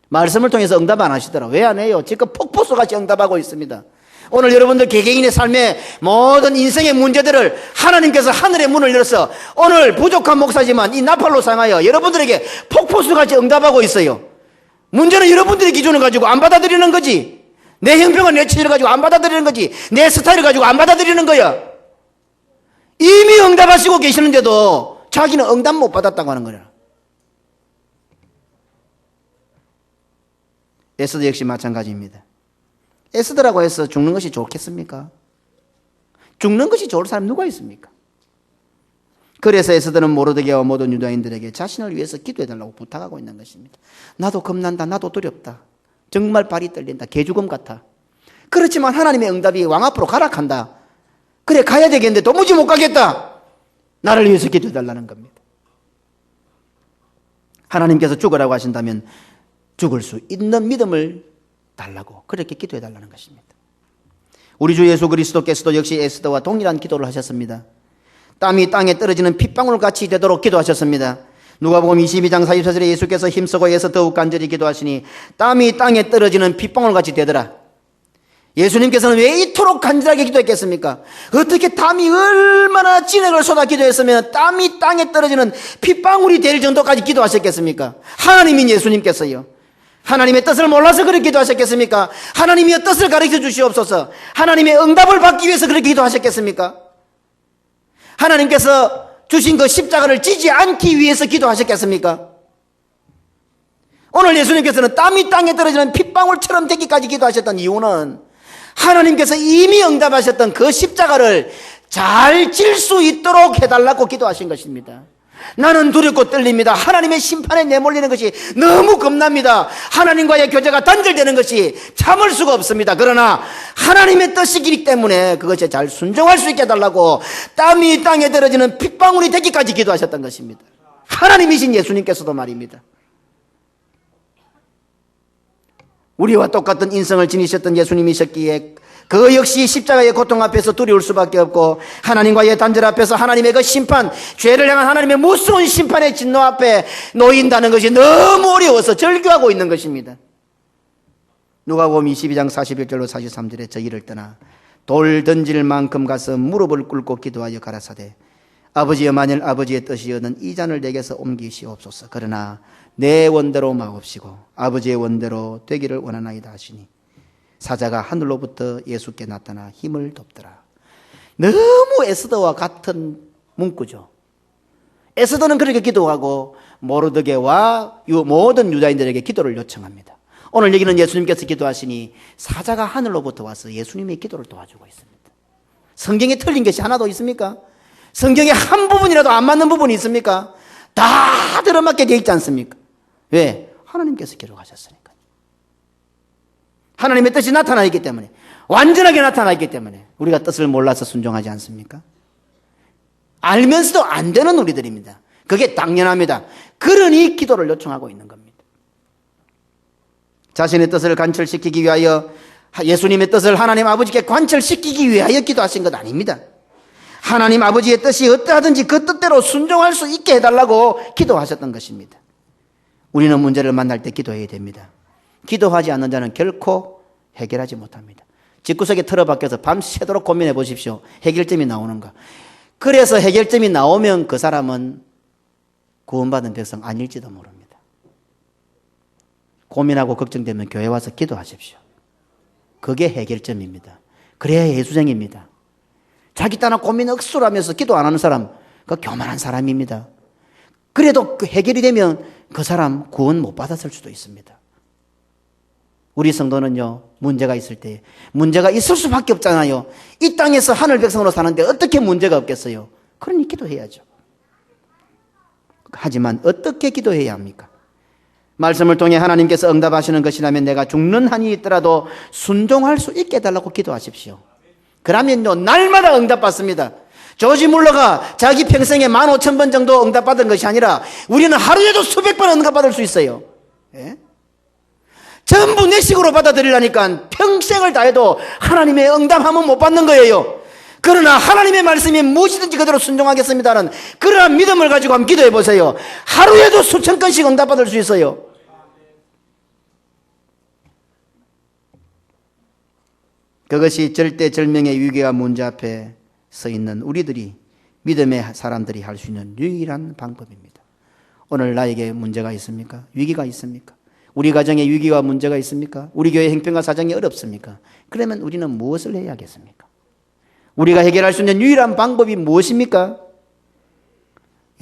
말씀을 통해서 응답 안 하시더라. 왜 안 해요? 지금 폭포수같이 응답하고 있습니다. 오늘 여러분들 개개인의 삶의 모든 인생의 문제들을 하나님께서 하늘의 문을 열어서 오늘 부족한 목사지만 이 나팔로 상하여 여러분들에게 폭포수같이 응답하고 있어요. 문제는 여러분들의 기준을 가지고 안 받아들이는 거지. 내 형평을, 내 체질을 가지고 안 받아들이는 거지. 내 스타일을 가지고 안 받아들이는 거야. 이미 응답하시고 계시는데도 자기는 응답 못 받았다고 하는 거야. 에스더 역시 마찬가지입니다. 에스더라고 해서 죽는 것이 좋겠습니까? 죽는 것이 좋을 사람 누가 있습니까? 그래서 에스더는 모르드게와 모든 유다인들에게 자신을 위해서 기도해달라고 부탁하고 있는 것입니다. 나도 겁난다. 나도 두렵다. 정말 발이 떨린다. 개죽음 같아. 그렇지만 하나님의 응답이 왕 앞으로 가락한다. 그래, 가야 되겠는데 도무지 못 가겠다. 나를 위해서 기도해달라는 겁니다. 하나님께서 죽으라고 하신다면 죽을 수 있는 믿음을 달라고, 그렇게 기도해달라는 것입니다. 우리 주 예수 그리스도께서도 역시 에스더와 동일한 기도를 하셨습니다. 땀이 땅에 떨어지는 핏방울같이 되도록 기도하셨습니다. 누가복음 22장 44절에 예수께서 힘쓰고 애써 더욱 간절히 기도하시니 땀이 땅에 떨어지는 핏방울같이 되더라. 예수님께서는 왜 이토록 간절하게 기도했겠습니까? 어떻게 땀이 얼마나 진액을 쏟아 기도했으면 땀이 땅에 떨어지는 핏방울이 될 정도까지 기도하셨겠습니까? 하나님인 예수님께서요. 하나님의 뜻을 몰라서 그렇게 기도하셨겠습니까? 하나님의 뜻을 가르쳐 주시옵소서. 하나님의 응답을 받기 위해서 그렇게 기도하셨겠습니까? 하나님께서 주신 그 십자가를 지지 않기 위해서 기도하셨겠습니까? 오늘 예수님께서는 땀이 땅에 떨어지는 핏방울처럼 되기까지 기도하셨던 이유는 하나님께서 이미 응답하셨던 그 십자가를 잘 질 수 있도록 해달라고 기도하신 것입니다. 나는 두렵고 떨립니다. 하나님의 심판에 내몰리는 것이 너무 겁납니다. 하나님과의 교제가 단절되는 것이 참을 수가 없습니다. 그러나 하나님의 뜻이기 때문에 그것에 잘 순종할 수 있게 해달라고 땀이 땅에 떨어지는 핏방울이 되기까지 기도하셨던 것입니다. 하나님이신 예수님께서도 말입니다. 우리와 똑같은 인성을 지니셨던 예수님이셨기에 그 역시 십자가의 고통 앞에서 두려울 수밖에 없고 하나님과의 단절 앞에서 하나님의 그 심판, 죄를 향한 하나님의 무서운 심판의 진노 앞에 놓인다는 것이 너무 어려워서 절규하고 있는 것입니다. 누가복음 22장 41절로 43절에 저 일을 떠나 돌 던질 만큼 가서 무릎을 꿇고 기도하여 가라사대 아버지여, 만일 아버지의 뜻이여는 이 잔을 내게서 옮기시옵소서. 그러나 내 원대로 마옵시고 아버지의 원대로 되기를 원하나이다 하시니 사자가 하늘로부터 예수께 나타나 힘을 돕더라. 너무 에스더와 같은 문구죠. 에스더는 그렇게 기도하고 모르드게와 모든 유다인들에게 기도를 요청합니다. 오늘 여기는 예수님께서 기도하시니 사자가 하늘로부터 와서 예수님의 기도를 도와주고 있습니다. 성경에 틀린 것이 하나도 있습니까? 성경에 한 부분이라도 안 맞는 부분이 있습니까? 다 들어맞게 되어 있지 않습니까? 왜? 하나님께서 기록하셨으니까. 하나님의 뜻이 나타나 있기 때문에, 완전하게 나타나 있기 때문에 우리가 뜻을 몰라서 순종하지 않습니까? 알면서도 안 되는 우리들입니다. 그게 당연합니다. 그러니 기도를 요청하고 있는 겁니다. 자신의 뜻을 관철시키기 위하여, 예수님의 뜻을 하나님 아버지께 관철시키기 위하여 기도하신 것 아닙니다. 하나님 아버지의 뜻이 어떠하든지 그 뜻대로 순종할 수 있게 해달라고 기도하셨던 것입니다. 우리는 문제를 만날 때 기도해야 됩니다. 기도하지 않는 자는 결코 해결하지 못합니다. 집구석에 틀어박혀서 밤새도록 고민해 보십시오. 해결점이 나오는가. 그래서 해결점이 나오면 그 사람은 구원받은 백성 아닐지도 모릅니다. 고민하고 걱정되면 교회 와서 기도하십시오. 그게 해결점입니다. 그래야 예수쟁입니다. 자기 따라 고민 억수로 하면서 기도 안 하는 사람, 그 교만한 사람입니다. 그래도 그 해결이 되면 그 사람 구원 못 받았을 수도 있습니다. 우리 성도는요, 문제가 있을 때 문제가 있을 수밖에 없잖아요. 이 땅에서 하늘 백성으로 사는데 어떻게 문제가 없겠어요? 그러니 기도해야죠. 하지만 어떻게 기도해야 합니까? 말씀을 통해 하나님께서 응답하시는 것이라면 내가 죽는 한이 있더라도 순종할 수 있게 해달라고 기도하십시오. 그러면요, 날마다 응답받습니다. 조지 물러가 자기 평생에 15,000번 정도 응답받은 것이 아니라 우리는 하루에도 수백 번 응답받을 수 있어요. 예? 전부 내 식으로 받아들이려니까 평생을 다해도 하나님의 응답하면 못 받는 거예요. 그러나 하나님의 말씀이 무엇이든지 그대로 순종하겠습니다는 그러한 믿음을 가지고 한번 기도해 보세요. 하루에도 수천 건씩 응답받을 수 있어요. 그것이 절대절명의 위기와 문제 앞에 서 있는 우리들이 믿음의 사람들이 할 수 있는 유일한 방법입니다. 오늘 나에게 문제가 있습니까? 위기가 있습니까? 우리 가정에 위기와 문제가 있습니까? 우리 교회 형편과 사정이 어렵습니까? 그러면 우리는 무엇을 해야 하겠습니까? 우리가 해결할 수 있는 유일한 방법이 무엇입니까?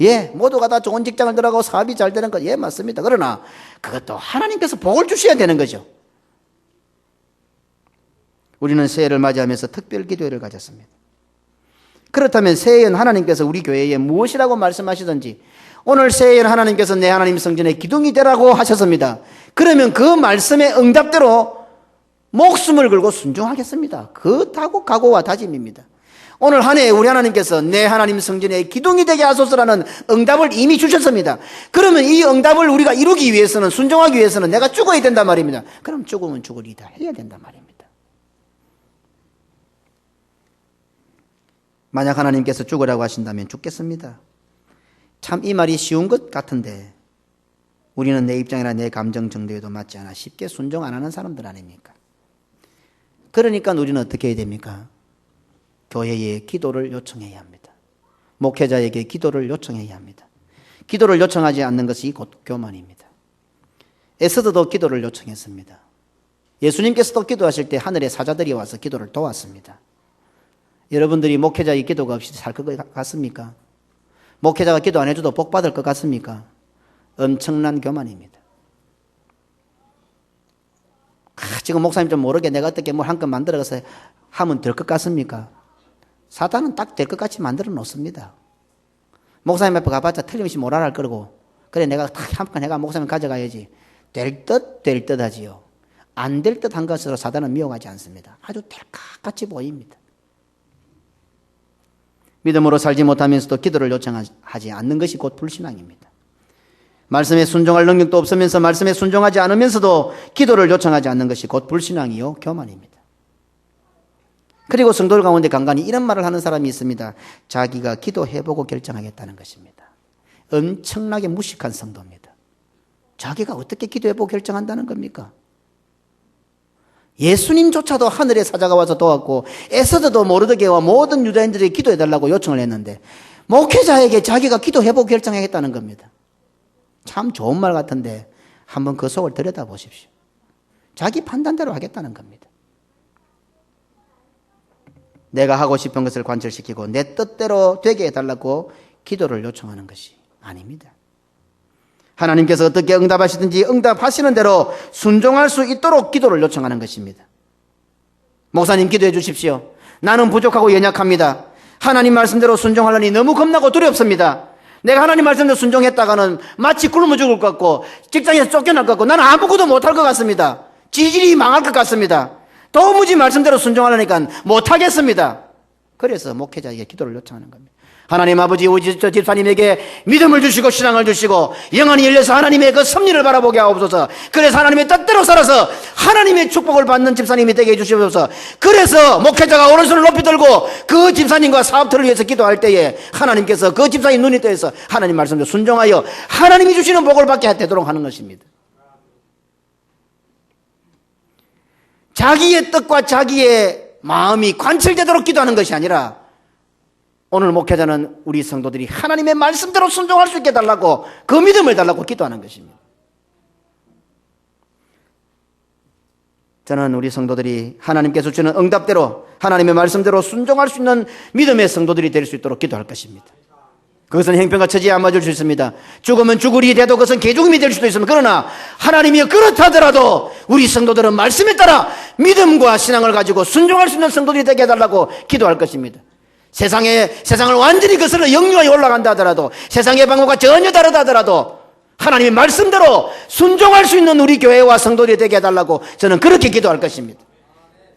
예, 모두가 다 좋은 직장을 들어가고 사업이 잘 되는 것, 예, 맞습니다. 그러나 그것도 하나님께서 복을 주셔야 되는 거죠. 우리는 새해를 맞이하면서 특별 기도회를 가졌습니다. 그렇다면 새해엔 하나님께서 우리 교회에 무엇이라고 말씀하시든지 오늘 새해엔 하나님께서 내 하나님 성전의 기둥이 되라고 하셨습니다. 그러면 그 말씀의 응답대로 목숨을 걸고 순종하겠습니다. 그렇다고 각오와 다짐입니다. 오늘 한 해 우리 하나님께서 내 하나님 성전의 기둥이 되게 하소서라는 응답을 이미 주셨습니다. 그러면 이 응답을 우리가 이루기 위해서는, 순종하기 위해서는 내가 죽어야 된단 말입니다. 그럼 죽으면 죽으리다 해야 된단 말입니다. 만약 하나님께서 죽으라고 하신다면 죽겠습니다. 참 이 말이 쉬운 것 같은데 우리는 내 입장이나 내 감정 정도에도 맞지 않아 쉽게 순종 안 하는 사람들 아닙니까? 그러니까 우리는 어떻게 해야 됩니까? 교회에 기도를 요청해야 합니다. 목회자에게 기도를 요청해야 합니다. 기도를 요청하지 않는 것이 곧 교만입니다. 에스더도 기도를 요청했습니다. 예수님께서도 기도하실 때 하늘의 사자들이 와서 기도를 도왔습니다. 여러분들이 목회자의 기도가 없이 살 것 같습니까? 목회자가 기도 안 해줘도 복 받을 것 같습니까? 엄청난 교만입니다. 지금 목사님 좀 모르게 내가 어떻게 뭘 한 건 만들어서 하면 될 것 같습니까? 사단은 딱 될 것 같이 만들어 놓습니다. 목사님 앞에 가봤자 틀림없이 뭐라 할 거고, 그래 내가 딱 한 건 해가 목사님 가져가야지. 될 듯 하지요. 안 될 듯 한 것으로 사단은 미워하지 않습니다. 아주 될 것 같이 보입니다. 믿음으로 살지 못하면서도 기도를 요청하지 않는 것이 곧 불신앙입니다. 말씀에 순종할 능력도 없으면서 말씀에 순종하지 않으면서도 기도를 요청하지 않는 것이 곧 불신앙이요 교만입니다. 그리고 성도들 가운데 간간히 이런 말을 하는 사람이 있습니다. 자기가 기도해보고 결정하겠다는 것입니다. 엄청나게 무식한 성도입니다. 자기가 어떻게 기도해보고 결정한다는 겁니까? 예수님조차도 하늘의 사자가 와서 도왔고 에스더도 모르드게와 모든 유다인들이 기도해달라고 요청을 했는데 목회자에게 자기가 기도해보고 결정하겠다는 겁니다. 참 좋은 말 같은데 한번 그 속을 들여다보십시오. 자기 판단대로 하겠다는 겁니다. 내가 하고 싶은 것을 관철시키고 내 뜻대로 되게 해달라고 기도를 요청하는 것이 아닙니다. 하나님께서 어떻게 응답하시든지 응답하시는 대로 순종할 수 있도록 기도를 요청하는 것입니다. 목사님 기도해 주십시오. 나는 부족하고 연약합니다. 하나님 말씀대로 순종하려니 너무 겁나고 두렵습니다. 내가 하나님 말씀대로 순종했다가는 마치 굶어 죽을 것 같고 직장에서 쫓겨날 것 같고 나는 아무것도 못할 것 같습니다. 지질이 망할 것 같습니다. 도무지 말씀대로 순종하려니까 못하겠습니다. 그래서 목회자에게 기도를 요청하는 겁니다. 하나님 아버지, 우리 집사님에게 믿음을 주시고 신앙을 주시고 영안이 열려서 하나님의 그 섭리를 바라보게 하옵소서. 그래서 하나님의 뜻대로 살아서 하나님의 축복을 받는 집사님이 되게 해주시옵소서. 그래서 목회자가 오른손을 높이 들고 그 집사님과 사업들을 위해서 기도할 때에 하나님께서 그 집사님 눈이 떠서 하나님 말씀대로 순종하여 하나님이 주시는 복을 받게 되도록 하는 것입니다. 자기의 뜻과 자기의 마음이 관철되도록 기도하는 것이 아니라 오늘 목회자는 우리 성도들이 하나님의 말씀대로 순종할 수 있게 달라고 그 믿음을 달라고 기도하는 것입니다. 저는 우리 성도들이 하나님께서 주는 응답대로 하나님의 말씀대로 순종할 수 있는 믿음의 성도들이 될 수 있도록 기도할 것입니다. 그것은 형편과 처지에 안 맞을 수 있습니다. 죽으면 죽으리 돼도 그것은 개죽음이 될 수도 있습니다. 그러나 하나님이 그렇다더라도 우리 성도들은 말씀에 따라 믿음과 신앙을 가지고 순종할 수 있는 성도들이 되게 해달라고 기도할 것입니다. 세상을 완전히 거슬러 영유하게 올라간다 하더라도 세상의 방법과 전혀 다르다 하더라도 하나님의 말씀대로 순종할 수 있는 우리 교회와 성도들이 되게 해달라고 저는 그렇게 기도할 것입니다.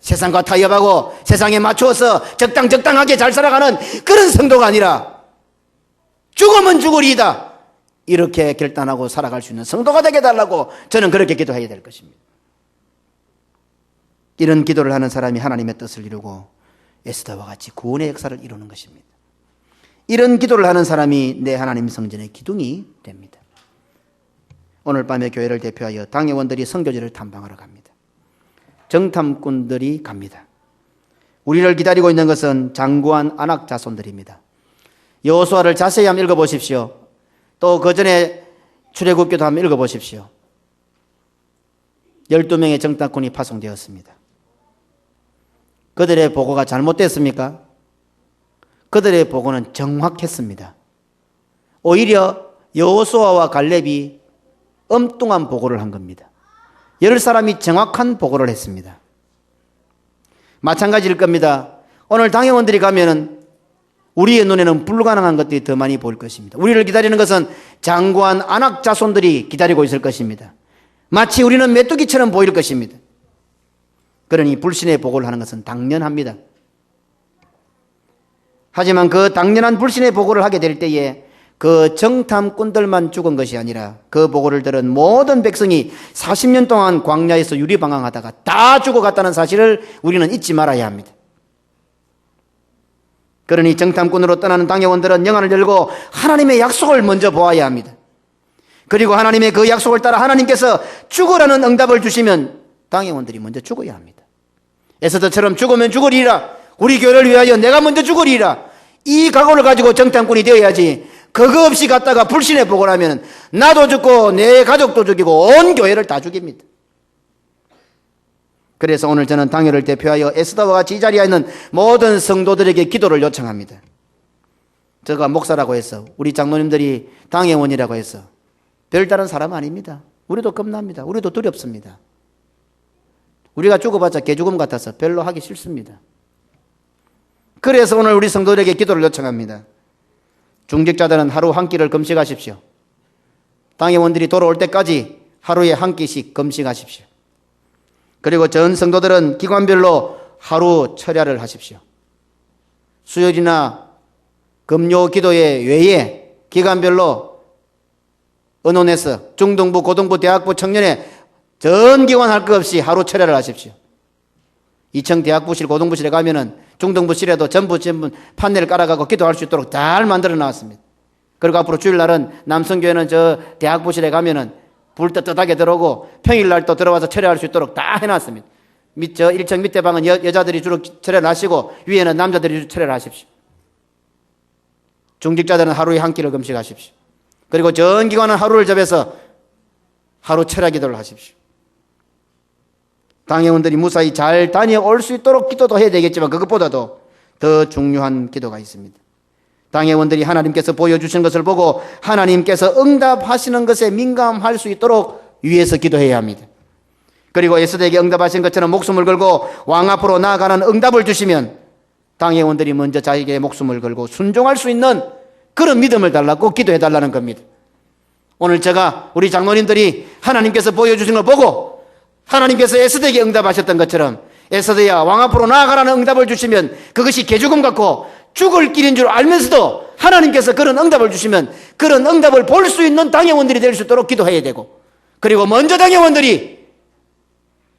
세상과 타협하고 세상에 맞추어서 적당하게 잘 살아가는 그런 성도가 아니라 죽으면 죽으리이다 이렇게 결단하고 살아갈 수 있는 성도가 되게 해달라고 저는 그렇게 기도해야 될 것입니다. 이런 기도를 하는 사람이 하나님의 뜻을 이루고 에스더와 같이 구원의 역사를 이루는 것입니다. 이런 기도를 하는 사람이 내 하나님 성전의 기둥이 됩니다. 오늘 밤에 교회를 대표하여 당회원들이 선교지를 탐방하러 갑니다. 정탐꾼들이 갑니다. 우리를 기다리고 있는 것은 장구한 안악 자손들입니다. 여호수아를 자세히 한번 읽어보십시오. 또 그 전에 출애굽기도 한번 읽어보십시오. 12명의 정탐꾼이 파송되었습니다. 그들의 보고가 잘못됐습니까? 그들의 보고는 정확했습니다. 오히려 여호수아와 갈렙이 엉뚱한 보고를 한 겁니다. 10사람이 정확한 보고를 했습니다. 마찬가지일 겁니다. 오늘 당회원들이 가면은 우리의 눈에는 불가능한 것들이 더 많이 보일 것입니다. 우리를 기다리는 것은 장구한 안악 자손들이 기다리고 있을 것입니다. 마치 우리는 메뚜기처럼 보일 것입니다. 그러니 불신의 보고를 하는 것은 당연합니다. 하지만 그 당연한 불신의 보고를 하게 될 때에 그 정탐꾼들만 죽은 것이 아니라 그 보고를 들은 모든 백성이 40년 동안 광야에서 유리방황하다가 다 죽어갔다는 사실을 우리는 잊지 말아야 합니다. 그러니 정탐꾼으로 떠나는 당회원들은 영안을 열고 하나님의 약속을 먼저 보아야 합니다. 그리고 하나님의 그 약속을 따라 하나님께서 죽으라는 응답을 주시면 당회원들이 먼저 죽어야 합니다. 에스더처럼 죽으면 죽으리라, 우리 교회를 위하여 내가 먼저 죽으리라, 이 각오를 가지고 정탐꾼이 되어야지 그거 없이 갔다가 불신의 보고를 하면 나도 죽고 내 가족도 죽이고 온 교회를 다 죽입니다. 그래서 오늘 저는 당회를 대표하여 에스더와 같이 이 자리에 있는 모든 성도들에게 기도를 요청합니다. 제가 목사라고 해서 우리 장로님들이 당회원이라고 해서 별다른 사람 아닙니다. 우리도 겁납니다. 우리도 두렵습니다. 우리가 죽어봤자 개죽음 같아서 별로 하기 싫습니다. 그래서 오늘 우리 성도들에게 기도를 요청합니다. 중직자들은 하루 한 끼를 금식하십시오. 당회원들이 돌아올 때까지 하루에 한 끼씩 금식하십시오. 그리고 전 성도들은 기관별로 하루 철야를 하십시오. 수요일이나 금요 기도회 외에 기관별로 언론에서 중등부, 고등부, 대학부, 청년회 전 기관 할 것 없이 하루 철야를 하십시오. 2층 대학부실, 고등부실에 가면은 중등부실에도 전부 판넬을 깔아가고 기도할 수 있도록 잘 만들어 놨습니다. 그리고 앞으로 주일날은 남성교회는 저 대학부실에 가면은 불 떳떳하게 들어오고 평일날 또 들어와서 철야할 수 있도록 다 해놨습니다. 저 1층 밑에 방은 여자들이 주로 철야를 하시고 위에는 남자들이 철야를 하십시오. 중직자들은 하루에 한 끼를 금식하십시오. 그리고 전 기관은 하루를 접해서 하루 철야 기도를 하십시오. 당회원들이 무사히 잘 다녀올 수 있도록 기도도 해야 되겠지만 그것보다도 더 중요한 기도가 있습니다. 당회원들이 하나님께서 보여주신 것을 보고 하나님께서 응답하시는 것에 민감할 수 있도록 위에서 기도해야 합니다. 그리고 에스더에게 응답하신 것처럼 목숨을 걸고 왕 앞으로 나아가는 응답을 주시면 당회원들이 먼저 자기의 목숨을 걸고 순종할 수 있는 그런 믿음을 달라고 기도해달라는 겁니다. 오늘 제가 우리 장로님들이 하나님께서 보여주신 걸 보고 하나님께서 에스더에게 응답하셨던 것처럼 에스더야 왕 앞으로 나아가라는 응답을 주시면 그것이 개죽음 같고 죽을 길인 줄 알면서도 하나님께서 그런 응답을 주시면 그런 응답을 볼 수 있는 당회원들이 될 수 있도록 기도해야 되고, 그리고 먼저 당회원들이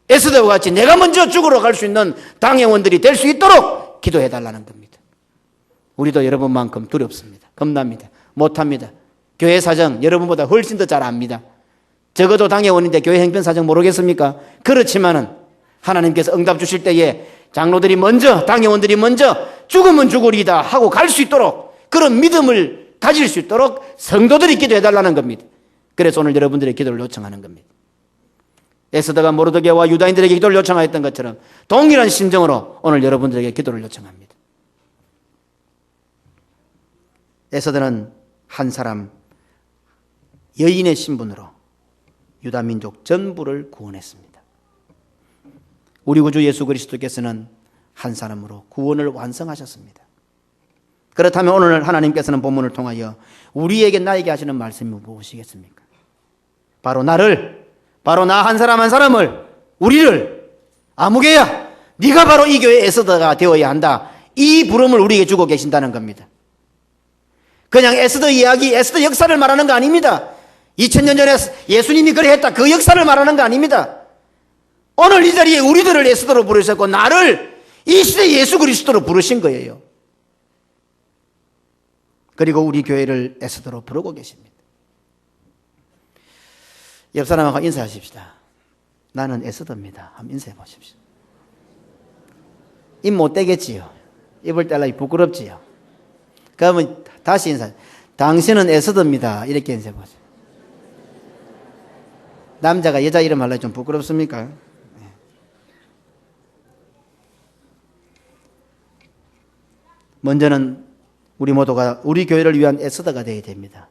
에스더와 같이 내가 먼저 죽으러 갈 수 있는 당회원들이 될 수 있도록 기도해달라는 겁니다. 우리도 여러분만큼 두렵습니다. 겁납니다. 못합니다. 교회 사정 여러분보다 훨씬 더 잘 압니다. 적어도 당회원인데 교회 형편 사정 모르겠습니까? 그렇지만은 하나님께서 응답 주실 때에 장로들이 먼저, 당회원들이 먼저 죽으면 죽으리다 하고 갈 수 있도록 그런 믿음을 가질 수 있도록 성도들이 기도해달라는 겁니다. 그래서 오늘 여러분들의 기도를 요청하는 겁니다. 에스더가 모르드게와 유다인들에게 기도를 요청하였던 것처럼 동일한 심정으로 오늘 여러분들에게 기도를 요청합니다. 에스더는 한 사람 여인의 신분으로 유다 민족 전부를 구원했습니다. 우리 구주 예수 그리스도께서는 한 사람으로 구원을 완성하셨습니다. 그렇다면 오늘 하나님께서는 본문을 통하여 우리에게 나에게 하시는 말씀이 무엇이겠습니까? 바로 나를, 바로 나 한 사람 한 사람을, 우리를 아무개야 네가 바로 이 교회의 에스더가 되어야 한다. 이 부름을 우리에게 주고 계신다는 겁니다. 그냥 에스더 이야기, 에스더 역사를 말하는 거 아닙니다. 2000년 전에 예수님이 그래 했다. 그 역사를 말하는 거 아닙니다. 오늘 이 자리에 우리들을 에스더로 부르셨고 나를 이 시대 예수 그리스도로 부르신 거예요. 그리고 우리 교회를 에스더로 부르고 계십니다. 옆 사람하고 인사하십시다. 나는 에스더입니다. 한번 인사해 보십시오. 입 못 떼겠지요. 입을 떼려니 부끄럽지요. 그러면 다시 인사. 당신은 에스더입니다. 이렇게 인사해 보세요. 남자가 여자 이름 하려니 좀 부끄럽습니까? 먼저는 우리 모두가 우리 교회를 위한 에스더가 되어야 됩니다.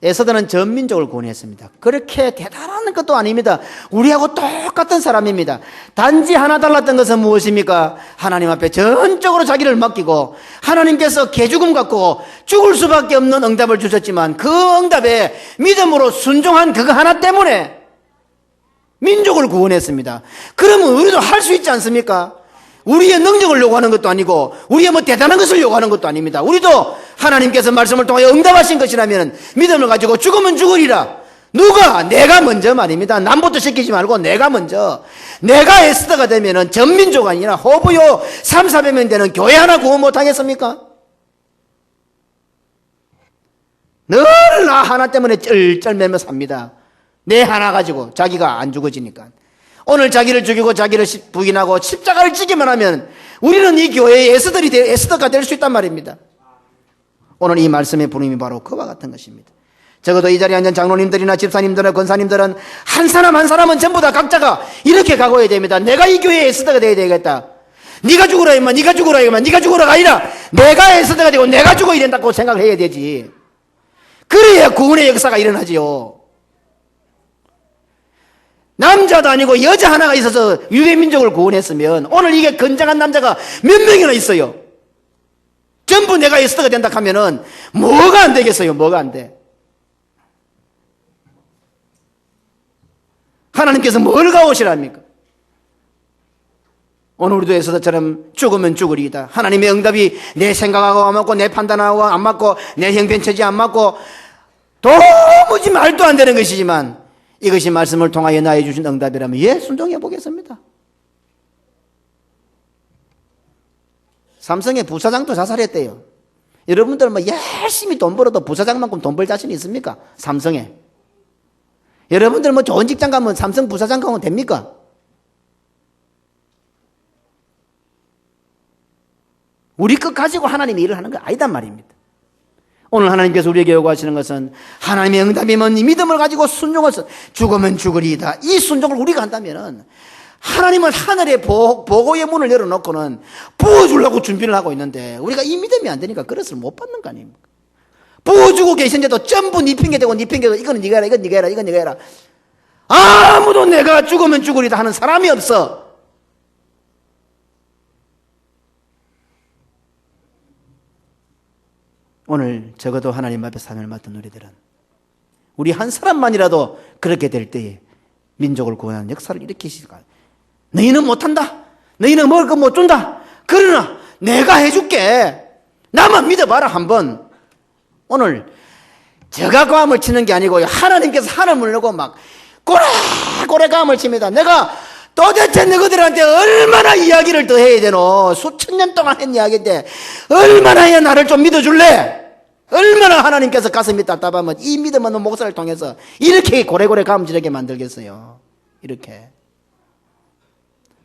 에스더는 전 민족을 구원했습니다. 그렇게 대단한 것도 아닙니다. 우리하고 똑같은 사람입니다. 단지 하나 달랐던 것은 무엇입니까? 하나님 앞에 전적으로 자기를 맡기고 하나님께서 개죽음 갖고 죽을 수밖에 없는 응답을 주셨지만 그 응답에 믿음으로 순종한 그거 하나 때문에 민족을 구원했습니다. 그러면 우리도 할 수 있지 않습니까? 우리의 능력을 요구하는 것도 아니고 우리의 뭐 대단한 것을 요구하는 것도 아닙니다. 우리도 하나님께서 말씀을 통하여 응답하신 것이라면 믿음을 가지고 죽으면 죽으리라. 누가? 내가 먼저 말입니다. 남부터 시키지 말고 내가 먼저. 내가 에스더가 되면은 전민족 아니라 호부요 300~400명 되는 교회 하나 구원 못하겠습니까? 늘 나 하나 때문에 쩔쩔매며 삽니다. 내 하나 가지고 자기가 안 죽어지니까. 오늘 자기를 죽이고 자기를 부인하고 십자가를 지기만 하면 우리는 이 교회의 에스더가 될 수 있단 말입니다. 오늘 이 말씀의 부름이 바로 그와 같은 것입니다. 적어도 이 자리에 앉은 장로님들이나 집사님들이나 권사님들은 한 사람 한 사람은 전부 다 각자가 이렇게 각오해야 됩니다. 내가 이 교회의 에스더가 되어야 되겠다. 네가 죽으라 임마, 네가 죽으라 임마, 네가 죽으라가 아니라 내가 에스더가 되고 내가 죽어야 된다고 생각을 해야 되지. 그래야 구원의 역사가 일어나지요. 남자도 아니고 여자 하나가 있어서 유대민족을 구원했으면 오늘 이게 건장한 남자가 몇 명이나 있어요. 전부 내가 에스더가 된다 하면은 뭐가 안 되겠어요? 뭐가 안 돼? 하나님께서 뭘 가오시랍니까? 오늘 우리도 에스더처럼 죽으면 죽으리이다. 하나님의 응답이 내 생각하고 안 맞고 내 판단하고 안 맞고 내 형편처지 안 맞고 도무지 말도 안 되는 것이지만 이것이 말씀을 통하여 나에 주신 응답이라면 예, 순종해 보겠습니다. 삼성의 부사장도 자살했대요. 여러분들 뭐 열심히 돈 벌어도 부사장만큼 돈 벌 자신 있습니까? 삼성에. 여러분들 뭐 좋은 직장 가면 삼성 부사장 가면 됩니까? 우리 것 가지고 하나님이 일을 하는 거 아니단 말입니다. 오늘 하나님께서 우리에게 요구하시는 것은 하나님의 응답이면 이 믿음을 가지고 순종해서 죽으면 죽으리이다. 이 순종을 우리가 한다면 하나님은 하늘의 보고의 문을 열어놓고는 부어주려고 준비를 하고 있는데 우리가 이 믿음이 안 되니까 그릇을 못 받는 거 아닙니까? 부어주고 계신데도 전부 네 핑계대고 네 핑계대고 이거는 네가 해라, 이건 네가 해라, 이건 네가 해라. 아무도 내가 죽으면 죽으리다 하는 사람이 없어. 오늘 적어도 하나님 앞에 사명을 맡은 우리들은 우리 한 사람만이라도 그렇게 될 때에 민족을 구원하는 역사를 일으키시니까 너희는 못한다. 너희는 먹을 거 못 준다. 그러나 내가 해줄게. 나만 믿어봐라 한번. 오늘 제가 감을 치는 게 아니고 하나님께서 하늘을 열고 막 꼬레꼬레 감을 칩니다. 내가 도대체 너희들한테 얼마나 이야기를 더 해야 되노? 수천 년 동안 한 이야기인데 얼마나 해야 나를 좀 믿어줄래? 얼마나 하나님께서 가슴이 답답하면 이 믿음 없는 목사를 통해서 이렇게 고래고래 감지르게 만들겠어요. 이렇게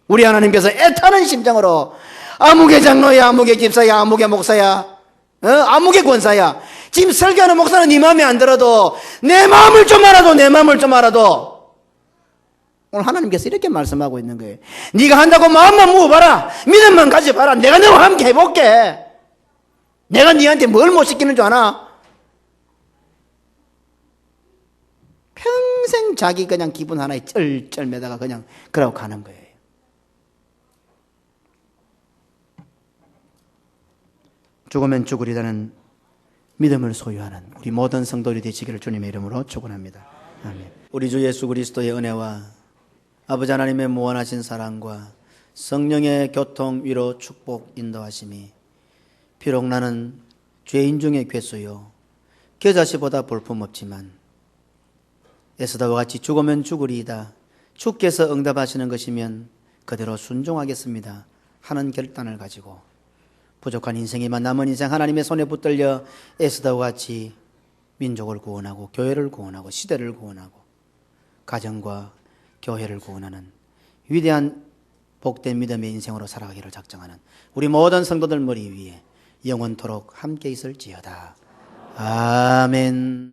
우리 하나님께서 애타는 심정으로 아무개 장로야, 아무개 집사야, 아무개 목사야, 아무개 권사야, 지금 설교하는 목사는 네 마음에 안 들어도 내 마음을 좀 알아도, 내 마음을 좀 알아도 오늘 하나님께서 이렇게 말씀하고 있는 거예요. 네가 한다고 마음만 모아봐라. 믿음만 가져봐라. 내가 너와 함께 해볼게. 내가 네한테 뭘 못 시키는 줄 아나? 평생 자기 그냥 기분 하나에 쩔쩔매다가 그냥 그러고 가는 거예요. 죽으면 죽으리라는 믿음을 소유하는 우리 모든 성도들이 되시기를 주님의 이름으로 축원합니다. 아멘. 우리 주 예수 그리스도의 은혜와 아버지 하나님의 무한하신 사랑과 성령의 교통, 위로, 축복, 인도하심이 비록 나는 죄인 중에 괴수요 겨자씨보다 볼품없지만 에스더와 같이 죽으면 죽으리이다. 주께서 응답하시는 것이면 그대로 순종하겠습니다 하는 결단을 가지고 부족한 인생이만 남은 인생 하나님의 손에 붙들려 에스더와 같이 민족을 구원하고 교회를 구원하고 시대를 구원하고 가정과 교회를 구원하는 위대한 복된 믿음의 인생으로 살아가기를 작정하는 우리 모든 성도들 머리 위에 영원토록 함께 있을지어다. 아멘.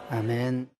아멘.